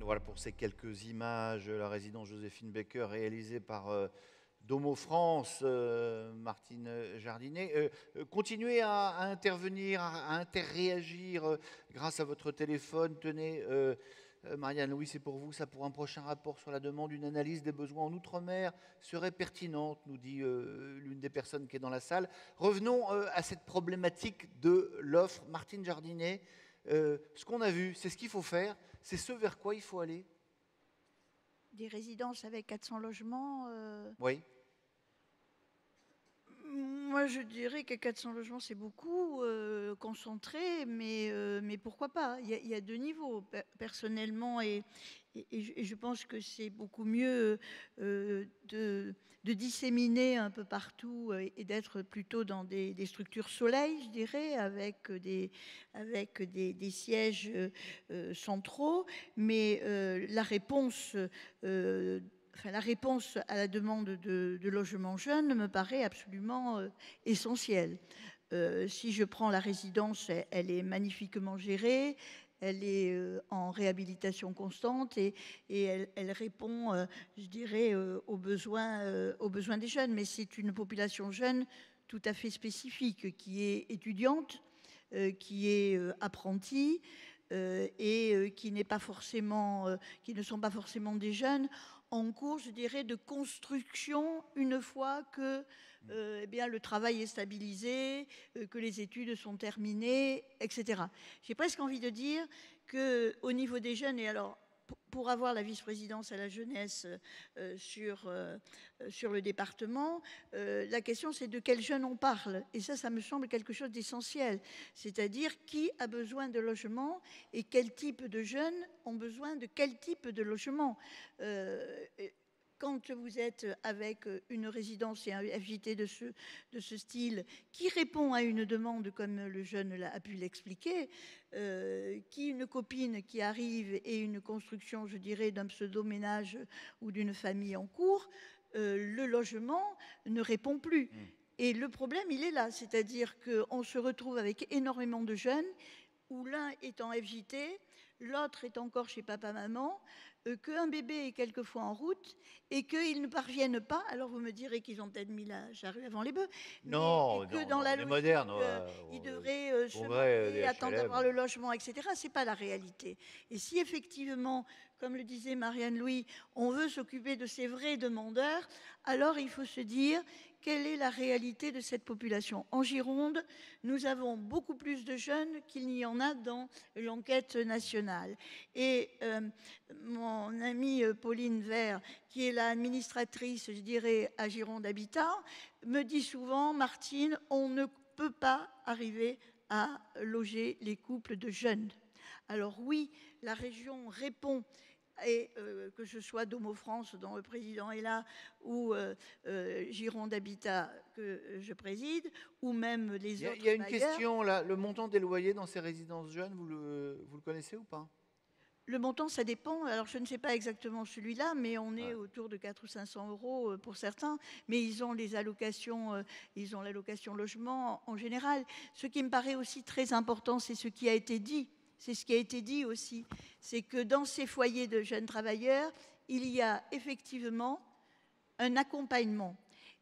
Voilà pour ces quelques images, la résidence Joséphine Baker réalisée par Domo France, Martine Jardinet. Continuez à intervenir, à interréagir grâce à votre téléphone. Tenez, Marianne, oui, c'est pour vous, ça pour un prochain rapport sur la demande, une analyse des besoins en Outre-mer serait pertinente, nous dit l'une des personnes qui est dans la salle. Revenons à cette problématique de l'offre. Martine Jardinet, ce qu'on a vu, c'est ce qu'il faut faire, c'est ce vers quoi il faut aller. Des résidences avec 400 logements Oui. Moi, je dirais que 400 logements, c'est beaucoup concentré, mais pourquoi pas. Il y a deux niveaux, personnellement, et je pense que c'est beaucoup mieux de disséminer un peu partout et d'être plutôt dans des structures soleil, je dirais, avec des sièges centraux. Mais la réponse à la demande de logement jeune me paraît absolument essentielle. Si je prends la résidence, elle est magnifiquement gérée, elle est en réhabilitation constante et elle répond, je dirais, aux besoins des jeunes. Mais c'est une population jeune tout à fait spécifique, qui est étudiante, qui est apprentie et qui ne sont pas forcément des jeunes en cours, je dirais, de construction une fois que le travail est stabilisé, que les études sont terminées, etc. J'ai presque envie de dire qu'au niveau des jeunes, et alors pour avoir la vice-présidence à la jeunesse sur le département, la question c'est de quels jeunes on parle. Et ça me semble quelque chose d'essentiel. C'est-à-dire qui a besoin de logement et quel type de jeunes ont besoin de quel type de logement. Quand vous êtes avec une résidence et un FJT de ce style qui répond à une demande, comme le jeune a pu l'expliquer, qui une copine qui arrive et une construction, je dirais, d'un pseudo-ménage ou d'une famille en cours, le logement ne répond plus. Et le problème, il est là, c'est-à-dire qu'on se retrouve avec énormément de jeunes où l'un est en FJT, l'autre est encore chez papa-maman, qu'un bébé est quelquefois en route et qu'ils ne parviennent pas. Alors vous me direz qu'ils ont peut-être mis la charrue avant les bœufs. Non, mais que dans la logique, moderne. ils devraient se marier, attendre HLM. d'avoir le logement, etc. Ce n'est pas la réalité. Et si effectivement, comme le disait Marianne Louis, on veut s'occuper de ces vrais demandeurs, alors il faut se dire quelle est la réalité de cette population. En Gironde, nous avons beaucoup plus de jeunes qu'il n'y en a dans l'enquête nationale. Et mon amie Pauline Vert, qui est l'administratrice, je dirais, à Gironde Habitat, me dit souvent, Martine, on ne peut pas arriver à loger les couples de jeunes. Alors oui, la région répond, et que ce soit Domo France, dont le président est là, ou Gironde Habitat, que je préside, ou même les autres. Il y a une question, là, le montant des loyers dans ces résidences jeunes, vous le connaissez ou pas? Le montant, ça dépend. Alors, je ne sais pas exactement celui-là, mais on est autour de 400 ou 500 euros pour certains. Mais ils ont les allocations, ils ont l'allocation logement en général. Ce qui me paraît aussi très important, c'est ce qui a été dit. C'est ce qui a été dit aussi. C'est que dans ces foyers de jeunes travailleurs, il y a effectivement un accompagnement.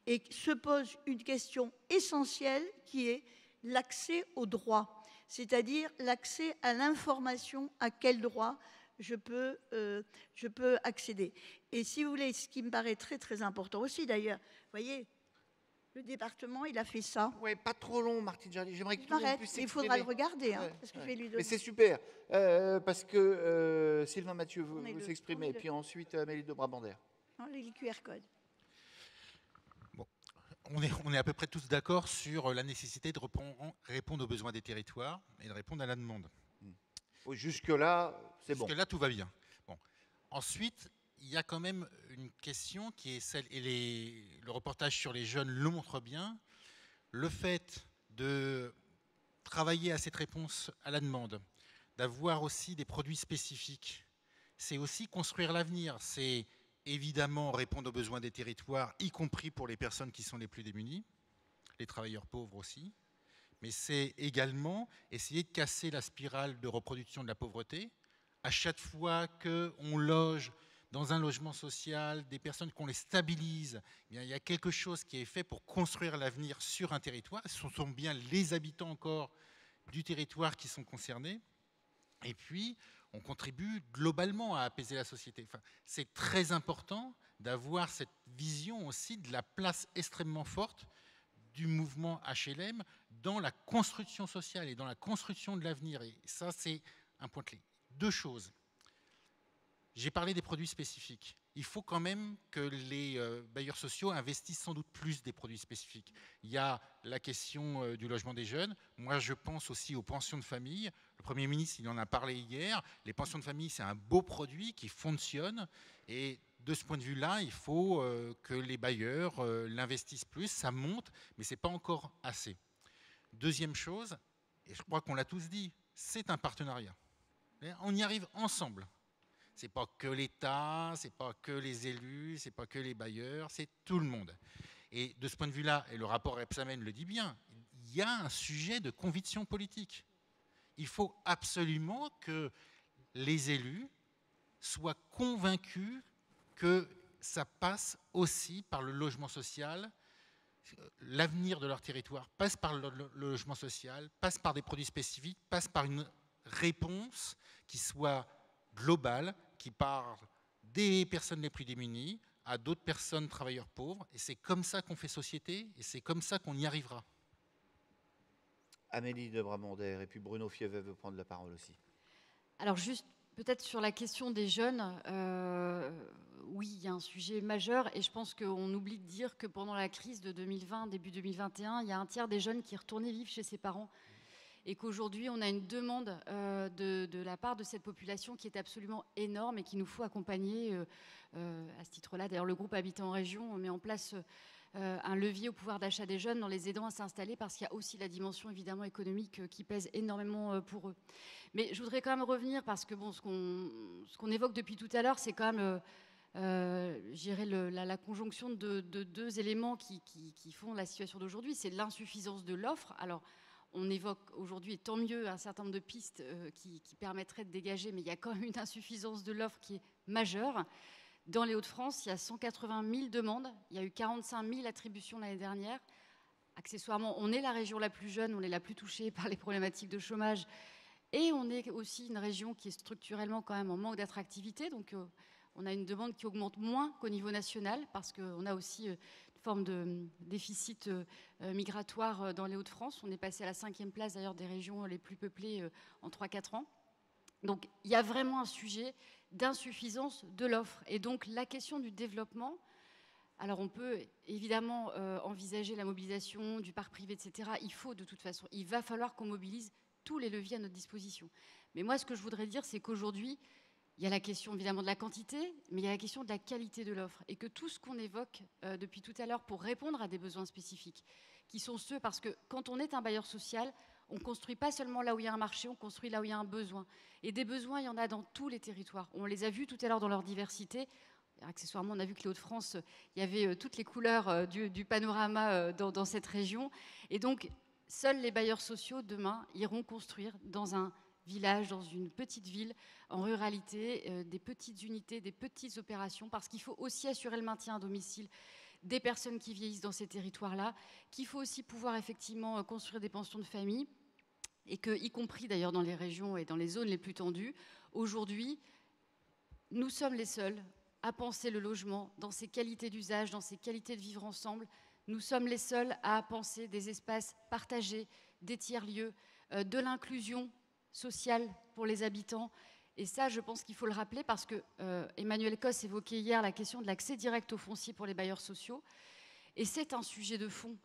Et se pose une question essentielle qui est l'accès au droit. C'est-à-dire l'accès à l'information, à quel droit je peux accéder. Et si vous voulez, ce qui me paraît très très important aussi d'ailleurs, vous voyez, le département, il a fait ça. Oui, pas trop long, Martine Jardy. J'aimerais que tout le monde puisse s'exprimer. Il faudra le regarder, hein, parce que je vais lui donner. Mais c'est super, parce que Sylvain Mathieu veut s'exprimer, et puis ensuite Amélie de Brabander. Les QR codes. On est à peu près tous d'accord sur la nécessité de répondre aux besoins des territoires et de répondre à la demande. Oui, jusque-là, c'est bon. Jusque-là, tout va bien. Bon. Ensuite, il y a quand même une question qui est celle, et le reportage sur les jeunes le montre bien, le fait de travailler à cette réponse à la demande, d'avoir aussi des produits spécifiques, c'est aussi construire l'avenir. C'est évidemment répondre aux besoins des territoires, y compris pour les personnes qui sont les plus démunies, les travailleurs pauvres aussi, mais c'est également essayer de casser la spirale de reproduction de la pauvreté. À chaque fois qu'on loge dans un logement social des personnes, qu'on les stabilise, eh bien, il y a quelque chose qui est fait pour construire l'avenir sur un territoire. Ce sont bien les habitants encore du territoire qui sont concernés. Et puis, on contribue globalement à apaiser la société. Enfin, c'est très important d'avoir cette vision aussi de la place extrêmement forte du mouvement HLM dans la construction sociale et dans la construction de l'avenir. Et ça, c'est un point clé. Deux choses. J'ai parlé des produits spécifiques. Il faut quand même que les bailleurs sociaux investissent sans doute plus des produits spécifiques. Il y a la question du logement des jeunes. Moi, je pense aussi aux pensions de famille. Le Premier ministre, il en a parlé hier. Les pensions de famille, c'est un beau produit qui fonctionne. Et de ce point de vue-là, il faut que les bailleurs l'investissent plus. Ça monte, mais ce n'est pas encore assez. Deuxième chose, et je crois qu'on l'a tous dit, c'est un partenariat. On y arrive ensemble. Ce n'est pas que l'État, ce n'est pas que les élus, ce n'est pas que les bailleurs, c'est tout le monde. Et de ce point de vue-là, et le rapport Rebsamen le dit bien, il y a un sujet de conviction politique. Il faut absolument que les élus soient convaincus que ça passe aussi par le logement social. L'avenir de leur territoire passe par le logement social, passe par des produits spécifiques, passe par une réponse qui soit globale, qui parle des personnes les plus démunies à d'autres personnes travailleurs pauvres. Et c'est comme ça qu'on fait société et c'est comme ça qu'on y arrivera. Amélie de Brabander et puis Bruno Fievet veut prendre la parole aussi. Alors juste Peut-être sur la question des jeunes, oui, il y a un sujet majeur et je pense qu'on oublie de dire que pendant la crise de 2020, début 2021, il y a un tiers des jeunes qui retournaient vivre chez ses parents et qu'aujourd'hui, on a une demande de la part de cette population qui est absolument énorme et qu'il nous faut accompagner à ce titre-là. D'ailleurs, le groupe Habitat en région met en place un levier au pouvoir d'achat des jeunes en les aidant à s'installer parce qu'il y a aussi la dimension évidemment économique qui pèse énormément pour eux. Mais je voudrais quand même revenir parce que bon, ce qu'on évoque depuis tout à l'heure, c'est quand même la conjonction de deux éléments qui font la situation d'aujourd'hui. C'est l'insuffisance de l'offre. Alors, on évoque aujourd'hui, et tant mieux, un certain nombre de pistes qui permettraient de dégager, mais il y a quand même une insuffisance de l'offre qui est majeure. Dans les Hauts-de-France, il y a 180 000 demandes. Il y a eu 45 000 attributions l'année dernière. Accessoirement, on est la région la plus jeune, on est la plus touchée par les problématiques de chômage. Et on est aussi une région qui est structurellement quand même en manque d'attractivité. Donc, on a une demande qui augmente moins qu'au niveau national parce qu'on a aussi une forme de déficit migratoire dans les Hauts-de-France. On est passé à la 5e place d'ailleurs des régions les plus peuplées en 3-4 ans. Donc, il y a vraiment un sujet d'insuffisance de l'offre. Et donc, la question du développement, alors on peut évidemment envisager la mobilisation du parc privé, etc. Il va falloir qu'on mobilise tous les leviers à notre disposition. Mais moi, ce que je voudrais dire, c'est qu'aujourd'hui, il y a la question évidemment de la quantité, mais il y a la question de la qualité de l'offre. Et que tout ce qu'on évoque depuis tout à l'heure pour répondre à des besoins spécifiques, qui sont ceux, parce que quand on est un bailleur social, on ne construit pas seulement là où il y a un marché, on construit là où il y a un besoin. Et des besoins, il y en a dans tous les territoires. On les a vus tout à l'heure dans leur diversité. Accessoirement, on a vu que les Hauts-de-France, il y avait toutes les couleurs du panorama dans cette région. Et donc, seuls les bailleurs sociaux, demain, iront construire dans un village, dans une petite ville, en ruralité, des petites unités, des petites opérations, parce qu'il faut aussi assurer le maintien à domicile des personnes qui vieillissent dans ces territoires-là, qu'il faut aussi pouvoir effectivement construire des pensions de famille, et que, y compris d'ailleurs dans les régions et dans les zones les plus tendues, aujourd'hui, nous sommes les seuls à penser le logement dans ses qualités d'usage, dans ses qualités de vivre ensemble. Nous sommes les seuls à penser des espaces partagés, des tiers-lieux, de l'inclusion sociale pour les habitants. Et ça, je pense qu'il faut le rappeler parce que Emmanuel Cos évoquait hier la question de l'accès direct au foncier pour les bailleurs sociaux. Et c'est un sujet de fond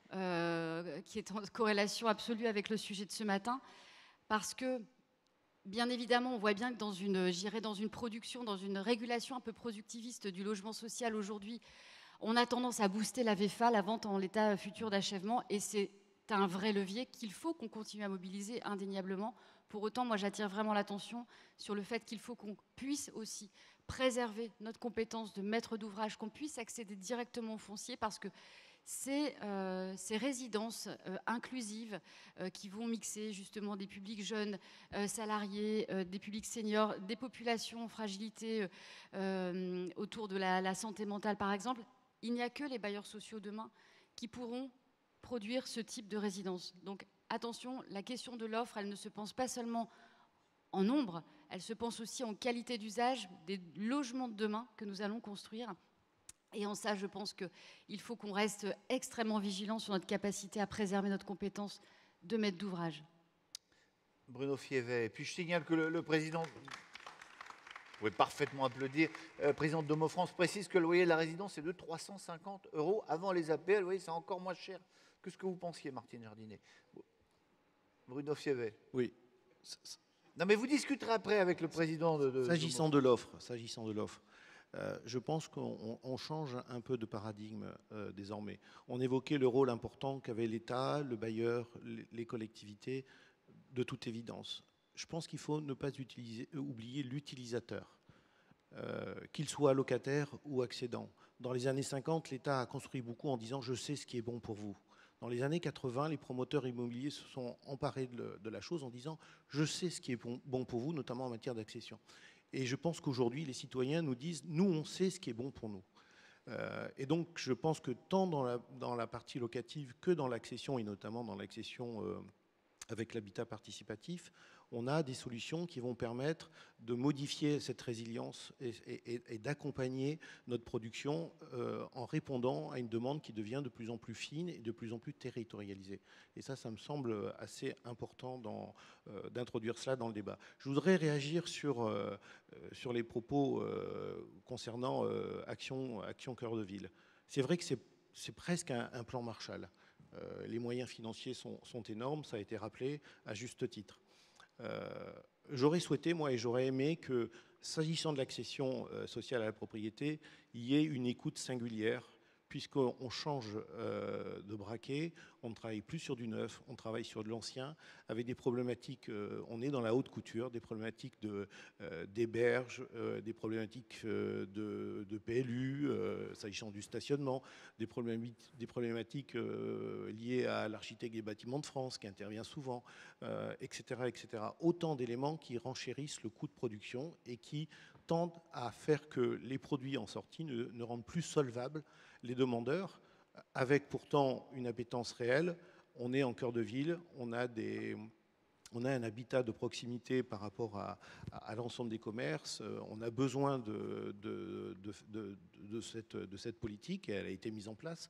qui est en corrélation absolue avec le sujet de ce matin parce que, bien évidemment, on voit bien que dans une production, dans une régulation un peu productiviste du logement social aujourd'hui, on a tendance à booster la VFA, la vente en l'état futur d'achèvement, et c'est un vrai levier qu'il faut qu'on continue à mobiliser indéniablement. Pour autant, moi, j'attire vraiment l'attention sur le fait qu'il faut qu'on puisse aussi préserver notre compétence de maître d'ouvrage, qu'on puisse accéder directement au foncier, parce que ces résidences inclusives qui vont mixer justement des publics jeunes, salariés, des publics seniors, des populations en fragilité autour de la santé mentale par exemple, il n'y a que les bailleurs sociaux demain qui pourront produire ce type de résidence. Donc attention, la question de l'offre, elle ne se pense pas seulement en nombre, elle se pense aussi en qualité d'usage des logements de demain que nous allons construire. Et en ça, je pense qu'il faut qu'on reste extrêmement vigilant sur notre capacité à préserver notre compétence de maître d'ouvrage. Bruno Fievet. Puis je signale que le président, vous pouvez parfaitement applaudir, président de Domo France précise que le loyer de la résidence est de 350 € avant les APL. Vous voyez, c'est encore moins cher que ce que vous pensiez, Martine Jardinet. Bruno Fievet. Oui. Non, mais vous discuterez après avec le président de S'agissant de l'offre, je pense qu'on change un peu de paradigme désormais. On évoquait le rôle important qu'avaient l'État, le bailleur, les collectivités, de toute évidence. Je pense qu'il faut ne pas oublier l'utilisateur, qu'il soit locataire ou accédant. Dans les années 50, l'État a construit beaucoup en disant « je sais ce qui est bon pour vous ». Dans les années 80, les promoteurs immobiliers se sont emparés de la chose en disant « je sais ce qui est bon pour vous », notamment en matière d'accession. Et je pense qu'aujourd'hui, les citoyens nous disent « nous, on sait ce qui est bon pour nous ». Et donc, je pense que tant dans la partie locative que dans l'accession, et notamment dans l'accession avec l'habitat participatif, on a des solutions qui vont permettre de modifier cette résilience et d'accompagner notre production en répondant à une demande qui devient de plus en plus fine et de plus en plus territorialisée. Et ça me semble assez important d'introduire cela dans le débat. Je voudrais réagir sur les propos concernant Action Cœur de Ville. C'est vrai que c'est presque un plan Marshall. Les moyens financiers sont énormes, ça a été rappelé à juste titre. J'aurais souhaité, moi, et j'aurais aimé que, s'agissant de l'accession sociale à la propriété, il y ait une écoute singulière, puisqu'on change de braquet, on ne travaille plus sur du neuf, on travaille sur de l'ancien, avec des problématiques, on est dans la haute couture, des problématiques d'héberge, des problématiques de PLU, s'agissant du stationnement, des problématiques liées à l'architecte des bâtiments de France, qui intervient souvent, etc., etc. Autant d'éléments qui renchérissent le coût de production et qui tendent à faire que les produits en sortie ne rendent plus solvables les demandeurs, avec pourtant une appétence réelle. On est en cœur de ville, on a un habitat de proximité par rapport à l'ensemble des commerces, on a besoin de cette politique, et elle a été mise en place.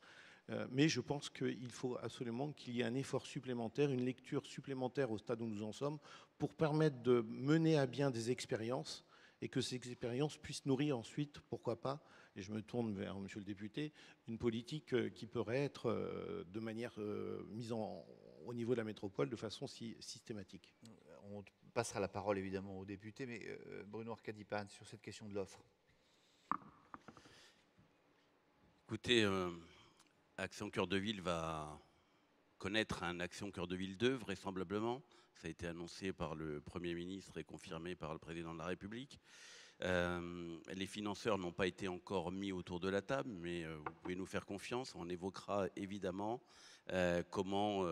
Mais je pense qu'il faut absolument qu'il y ait un effort supplémentaire, une lecture supplémentaire au stade où nous en sommes, pour permettre de mener à bien des expériences et que ces expériences puissent nourrir ensuite, pourquoi pas, et je me tourne vers monsieur le député, une politique qui pourrait être de manière mise au niveau de la métropole de façon systématique. On passera la parole évidemment au député, mais Bruno Arcadipane, sur cette question de l'offre. Écoutez, Action Cœur de Ville va connaître un Action Cœur de Ville 2, vraisemblablement. Ça a été annoncé par le Premier ministre et confirmé par le Président de la République. Les financeurs n'ont pas été encore mis autour de la table, mais vous pouvez nous faire confiance. On évoquera évidemment comment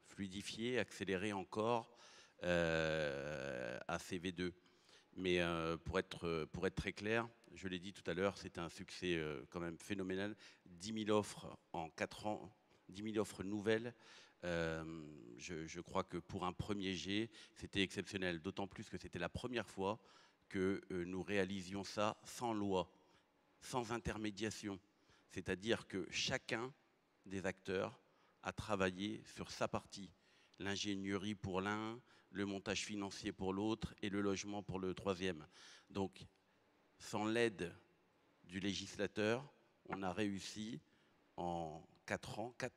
fluidifier, accélérer encore ACV2. Mais pour être très clair, je l'ai dit tout à l'heure, c'est un succès quand même phénoménal. 10 000 offres en 4 ans, 10 000 offres nouvelles. Je crois que pour un premier jet, c'était exceptionnel, d'autant plus que c'était la première fois que nous réalisions ça sans loi, sans intermédiation. C'est-à-dire que chacun des acteurs a travaillé sur sa partie. L'ingénierie pour l'un, le montage financier pour l'autre et le logement pour le troisième. Donc, sans l'aide du législateur, on a réussi en 4 ans, 4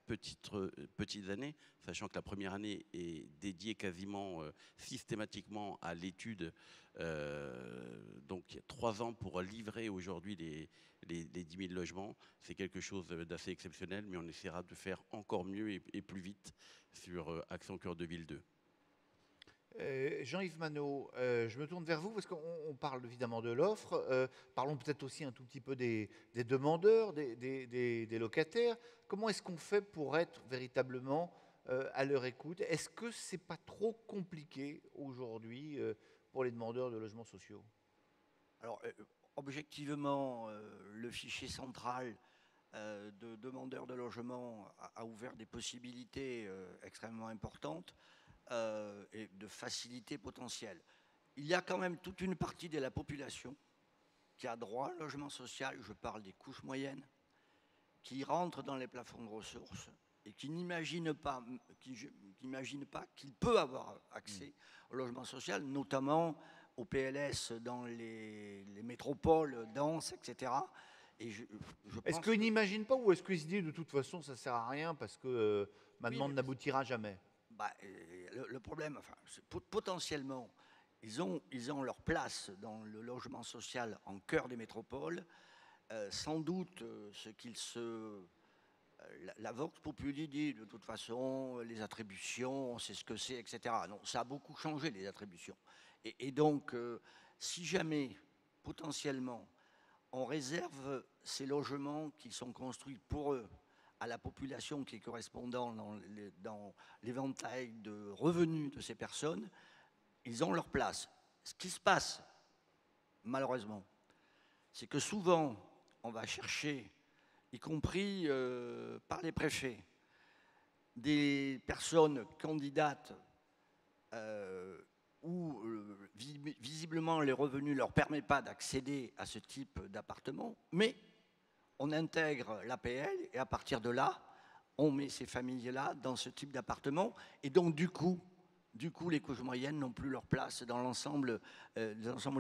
petites années, sachant que la première année est dédiée quasiment systématiquement à l'étude. Donc 3 ans pour livrer aujourd'hui les 10 000 logements. C'est quelque chose d'assez exceptionnel, mais on essaiera de faire encore mieux et plus vite sur Action Cœur de Ville 2. Jean-Yves Manot, je me tourne vers vous parce qu'on parle évidemment de l'offre. Parlons peut-être aussi un tout petit peu des demandeurs, des locataires. Comment est-ce qu'on fait pour être véritablement à leur écoute? Est-ce que ce n'est pas trop compliqué aujourd'hui pour les demandeurs de logements sociaux? Alors, objectivement, le fichier central de demandeurs de logement a ouvert des possibilités extrêmement importantes. Et de facilité potentielle. Il y a quand même toute une partie de la population qui a droit au logement social, je parle des couches moyennes, qui rentrent dans les plafonds de ressources et qui n'imagine pas qu'il peut avoir accès au logement social, notamment au PLS dans les métropoles denses, etc. Est-ce qu'ils n'imaginent pas ou est-ce qu'ils se disent de toute façon ça ne sert à rien parce que ma demande n'aboutira jamais? Le problème, enfin, potentiellement, ils ont leur place dans le logement social en cœur des métropoles. Sans doute, la Vox Populi dit de toute façon, les attributions, on sait ce que c'est, etc. Non, ça a beaucoup changé, les attributions. Et donc, si jamais, potentiellement, on réserve ces logements qui sont construits pour eux, à la population qui est correspondant dans l'éventail de revenus de ces personnes, ils ont leur place. Ce qui se passe, malheureusement, c'est que souvent, on va chercher, y compris par les préfets, des personnes candidates où visiblement les revenus ne leur permettent pas d'accéder à ce type d'appartement, mais on intègre l'APL et à partir de là, on met ces familles-là dans ce type d'appartement et donc du coup, les couches moyennes n'ont plus leur place dans l'ensemble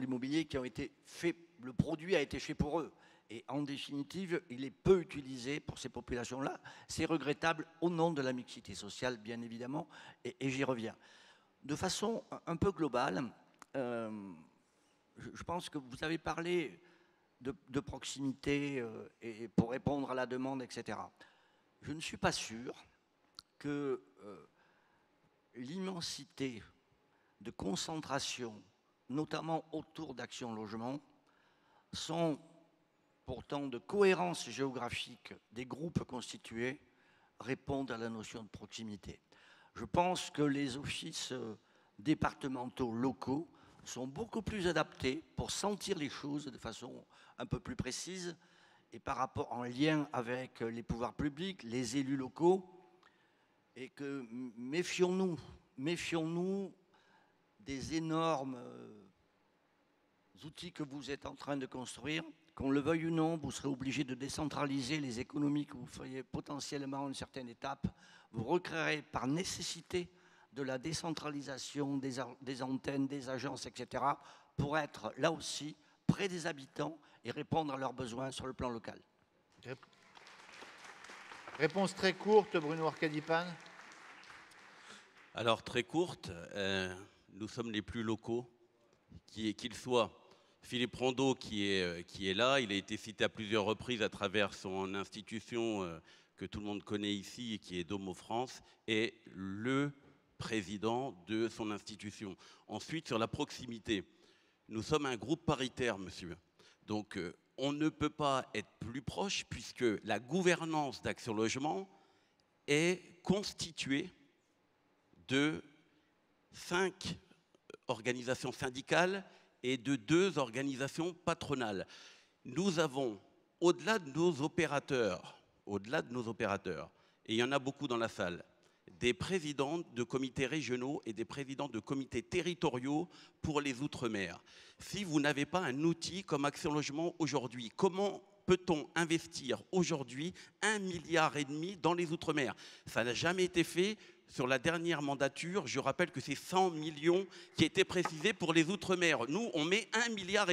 immobilier qui ont été fait. Le produit a été fait pour eux. Et en définitive, il est peu utilisé pour ces populations-là. C'est regrettable au nom de la mixité sociale, bien évidemment, et j'y reviens. De façon un peu globale, je pense que vous avez parlé de proximité et pour répondre à la demande, etc. Je ne suis pas sûr que l'immensité de concentration, notamment autour d'Action Logement, sont pourtant de cohérence géographique des groupes constitués, répondent à la notion de proximité. Je pense que les offices départementaux locaux sont beaucoup plus adaptés pour sentir les choses de façon un peu plus précise et par rapport en lien avec les pouvoirs publics, les élus locaux, et que méfions-nous des énormes outils que vous êtes en train de construire. Qu'on le veuille ou non, vous serez obligé de décentraliser les économies que vous feriez potentiellement à une certaine étape. Vous recréerez par nécessité de la décentralisation des antennes, des agences, etc., pour être là aussi près des habitants et répondre à leurs besoins sur le plan local. Réponse très courte, Bruno Arcadipane. Alors, très courte, nous sommes les plus locaux, qu'ils soient. Philippe Rondeau, qui est là, il a été cité à plusieurs reprises à travers son institution que tout le monde connaît ici, qui est Domo France, est le président de son institution. Ensuite, sur la proximité, nous sommes un groupe paritaire, monsieur. Donc, on ne peut pas être plus proche puisque la gouvernance d'Action Logement est constituée de 5 organisations syndicales et de 2 organisations patronales. Nous avons, au-delà de nos opérateurs, et il y en a beaucoup dans la salle, des présidents de comités régionaux et des présidents de comités territoriaux pour les Outre-mer. Si vous n'avez pas un outil comme Action Logement aujourd'hui, comment peut-on investir aujourd'hui 1,5 milliard dans les Outre-mer? Ça n'a jamais été fait. Sur la dernière mandature, je rappelle que c'est 100 millions qui étaient précisés pour les Outre-mer. Nous, on met 1,5 milliard.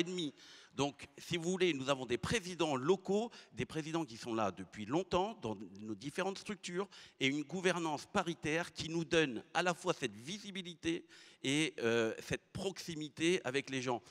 Donc, si vous voulez, nous avons des présidents locaux, des présidents qui sont là depuis longtemps dans nos différentes structures et une gouvernance paritaire qui nous donne à la fois cette visibilité et cette proximité avec les gens.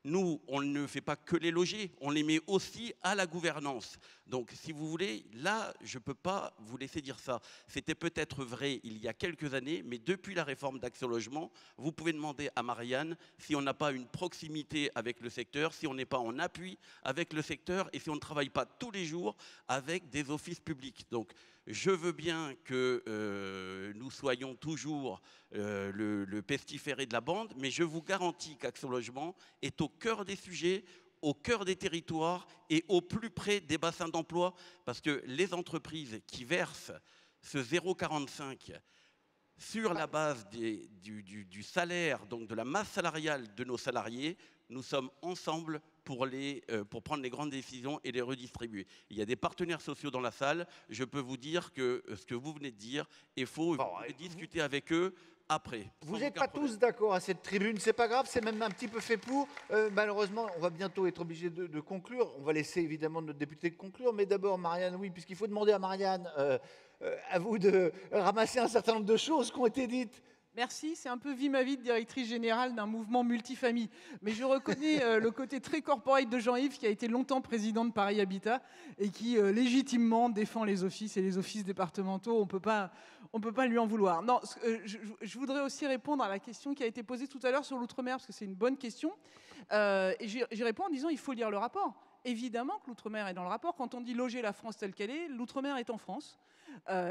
Nous, on ne fait pas que les loger, on les met aussi à la gouvernance. Donc, si vous voulez, là, je ne peux pas vous laisser dire ça. C'était peut-être vrai il y a quelques années, mais depuis la réforme d'Action Logement, vous pouvez demander à Marianne si on n'a pas une proximité avec le secteur, si on n'est pas en appui avec le secteur et si on ne travaille pas tous les jours avec des offices publics. Donc, je veux bien que nous soyons toujours le pestiféré de la bande, mais je vous garantis qu'Action Logement est au cœur des sujets, au cœur des territoires et au plus près des bassins d'emploi, parce que les entreprises qui versent ce 0,45 sur la base du salaire, donc de la masse salariale de nos salariés, nous sommes ensemble pour prendre les grandes décisions et les redistribuer. Il y a des partenaires sociaux dans la salle. Je peux vous dire que ce que vous venez de dire est faux. Vous pouvez discuter avec eux après. Vous n'êtes pas tous d'accord à cette tribune, c'est pas grave, c'est même un petit peu fait pour. Malheureusement, on va bientôt être obligé de conclure. On va laisser évidemment notre député conclure, mais d'abord Marianne, oui, puisqu'il faut demander à Marianne, à vous de ramasser un certain nombre de choses qui ont été dites. Merci, c'est un peu vie ma vie de directrice générale d'un mouvement multifamille. Mais je reconnais le côté très corporate de Jean-Yves, qui a été longtemps président de Paris Habitat et qui légitimement défend les offices et les offices départementaux. On peut pas lui en vouloir. Non, je voudrais aussi répondre à la question qui a été posée tout à l'heure sur l'outre-mer, parce que c'est une bonne question. Et j'y réponds en disant il faut lire le rapport. Évidemment que l'outre-mer est dans le rapport. Quand on dit loger la France telle qu'elle est, l'outre-mer est en France.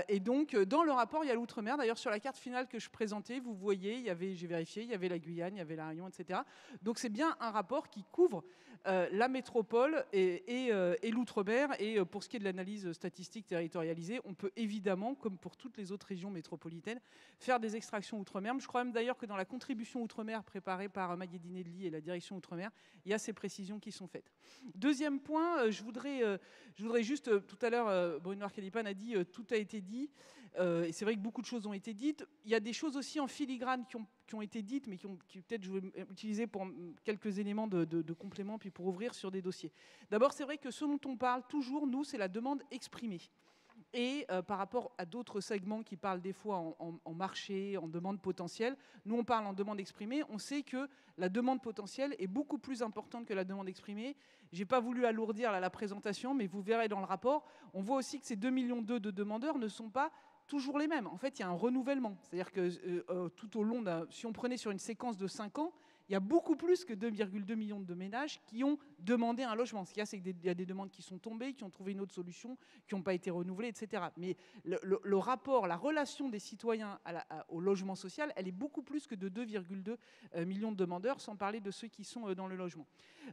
Et donc, dans le rapport, il y a l'outre-mer. D'ailleurs, sur la carte finale que je présentais, vous voyez, j'ai vérifié, il y avait la Guyane, il y avait la Réunion, etc. Donc, c'est bien un rapport qui couvre la métropole et l'outre-mer. Et pour ce qui est de l'analyse statistique territorialisée, on peut évidemment, comme pour toutes les autres régions métropolitaines, faire des extractions outre-mer. Je crois même d'ailleurs que dans la contribution outre-mer préparée par Maguedine Edli et la direction outre-mer, il y a ces précisions qui sont faites. Deuxième point, je voudrais juste, tout à l'heure, Bruno Arcadipan a dit, tout a été dit, et c'est vrai que beaucoup de choses ont été dites. Il y a des choses aussi en filigrane qui ont été dites, mais qui peut-être je vais utiliser pour quelques éléments de complément, puis pour ouvrir sur des dossiers. D'abord, c'est vrai que ce dont on parle toujours, nous, c'est la demande exprimée. Et par rapport à d'autres segments qui parlent des fois en marché, en demande potentielle, nous on parle en demande exprimée, on sait que la demande potentielle est beaucoup plus importante que la demande exprimée. Je n'ai pas voulu alourdir la présentation, mais vous verrez dans le rapport, on voit aussi que ces 2,2 millions de demandeurs ne sont pas toujours les mêmes. En fait, il y a un renouvellement. C'est-à-dire que tout au long, si on prenait sur une séquence de 5 ans, il y a beaucoup plus que 2,2 millions de ménages qui ont demandé un logement. Ce qu'il y a, c'est qu'il y a des demandes qui sont tombées, qui ont trouvé une autre solution, qui n'ont pas été renouvelées, etc. Mais le rapport, la relation des citoyens au logement social, elle est beaucoup plus que de 2,2 millions de demandeurs, sans parler de ceux qui sont dans le logement.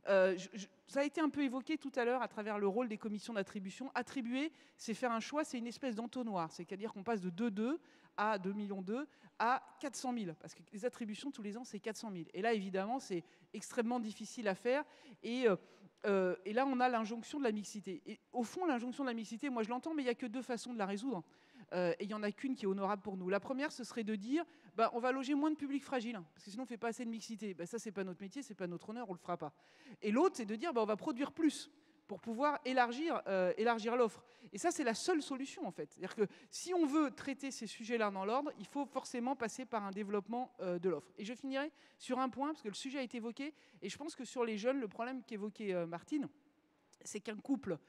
Ça a été un peu évoqué tout à l'heure à travers le rôle des commissions d'attribution. Attribuer, c'est faire un choix, c'est une espèce d'entonnoir. C'est-à-dire qu'on passe de 2,2 à 2,2 millions à 400 000. Parce que les attributions, tous les ans, c'est 400 000. Et là, évidemment, c'est extrêmement difficile à faire. Et là, on a l'injonction de la mixité. Et au fond, l'injonction de la mixité, moi, je l'entends, mais il n'y a que 2 façons de la résoudre. Et il n'y en a qu'une qui est honorable pour nous. La première, ce serait de dire, on va loger moins de publics fragiles, parce que sinon on ne fait pas assez de mixité. Ça, ce n'est pas notre métier, ce n'est pas notre honneur, on ne le fera pas. Et l'autre, c'est de dire, on va produire plus pour pouvoir élargir l'offre. Et ça, c'est la seule solution, en fait. C'est-à-dire que si on veut traiter ces sujets-là dans l'ordre, il faut forcément passer par un développement de l'offre. Et je finirai sur un point, parce que le sujet a été évoqué, et je pense que sur les jeunes, le problème qu'évoquait Martine, c'est qu'un couple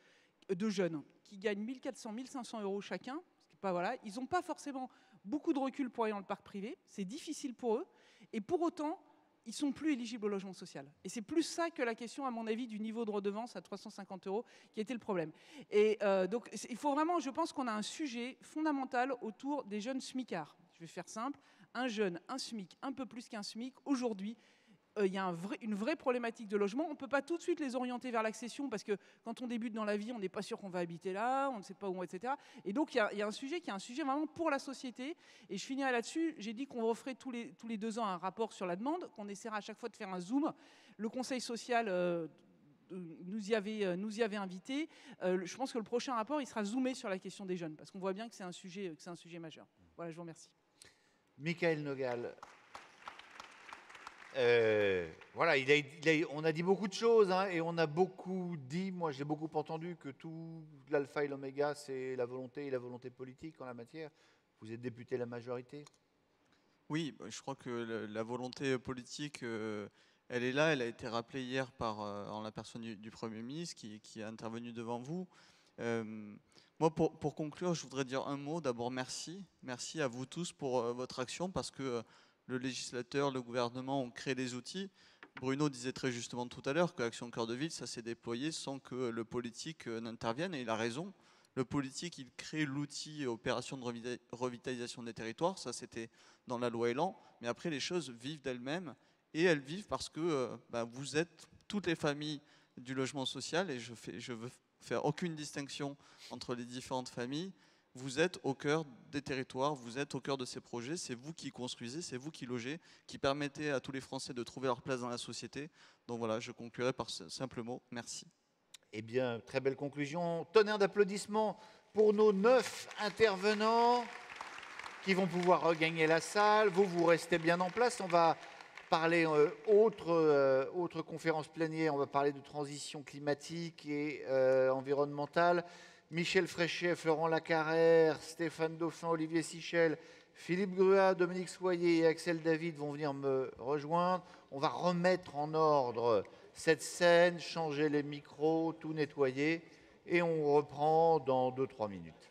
de jeunes qui gagnent 1 400, 1 500 euros chacun, voilà, ils n'ont pas forcément beaucoup de recul pour aller dans le parc privé, c'est difficile pour eux, et pour autant, ils ne sont plus éligibles au logement social. Et c'est plus ça que la question, à mon avis, du niveau de redevance à 350 euros qui était le problème. Et donc, il faut vraiment, je pense qu'on a un sujet fondamental autour des jeunes smicards. Je vais faire simple, un jeune, un SMIC, un peu plus qu'un SMIC, aujourd'hui, il y a une vraie problématique de logement. On ne peut pas tout de suite les orienter vers l'accession parce que quand on débute dans la vie, on n'est pas sûr qu'on va habiter là, on ne sait pas où, etc. Et donc, il y a un sujet qui est un sujet vraiment pour la société. Et je finirai là-dessus. J'ai dit qu'on referait tous les 2 ans un rapport sur la demande, qu'on essaiera à chaque fois de faire un zoom. Le Conseil social nous y avait invités. Je pense que le prochain rapport, il sera zoomé sur la question des jeunes parce qu'on voit bien que c'est un sujet majeur. Voilà, je vous remercie. Michael Nogal. Voilà, on a dit beaucoup de choses et on a beaucoup dit, moi j'ai beaucoup entendu que tout l'alpha et l'oméga c'est la volonté politique en la matière. Vous êtes député de la majorité. Oui, je crois que la volonté politique, elle est là, elle a été rappelée hier en la personne du Premier ministre qui est intervenu devant vous. Moi, pour conclure, je voudrais dire un mot. D'abord, merci. Merci à vous tous pour votre action parce que le législateur, le gouvernement ont créé des outils. Bruno disait très justement tout à l'heure que Action Cœur de Ville, ça s'est déployé sans que le politique n'intervienne, et il a raison. Le politique, il crée l'outil opération de revitalisation des territoires, ça c'était dans la loi Elan, mais après les choses vivent d'elles-mêmes, et elles vivent parce que vous êtes toutes les familles du logement social, et je veux faire aucune distinction entre les différentes familles. Vous êtes au cœur des territoires, vous êtes au cœur de ces projets, c'est vous qui construisez, c'est vous qui logez, qui permettez à tous les Français de trouver leur place dans la société. Donc voilà, je conclurai par ce simple mot, merci. Eh bien, très belle conclusion. Tonnerre d'applaudissements pour nos 9 intervenants qui vont pouvoir regagner la salle. Vous restez bien en place. On va parler autre conférence plénière, on va parler de transition climatique et environnementale. Michel Fréchet, Florent Lacarrère, Stéphane Dauphin, Olivier Sichel, Philippe Gruat, Dominique Soyer et Axel David vont venir me rejoindre. On va remettre en ordre cette scène, changer les micros, tout nettoyer et on reprend dans 2-3 minutes.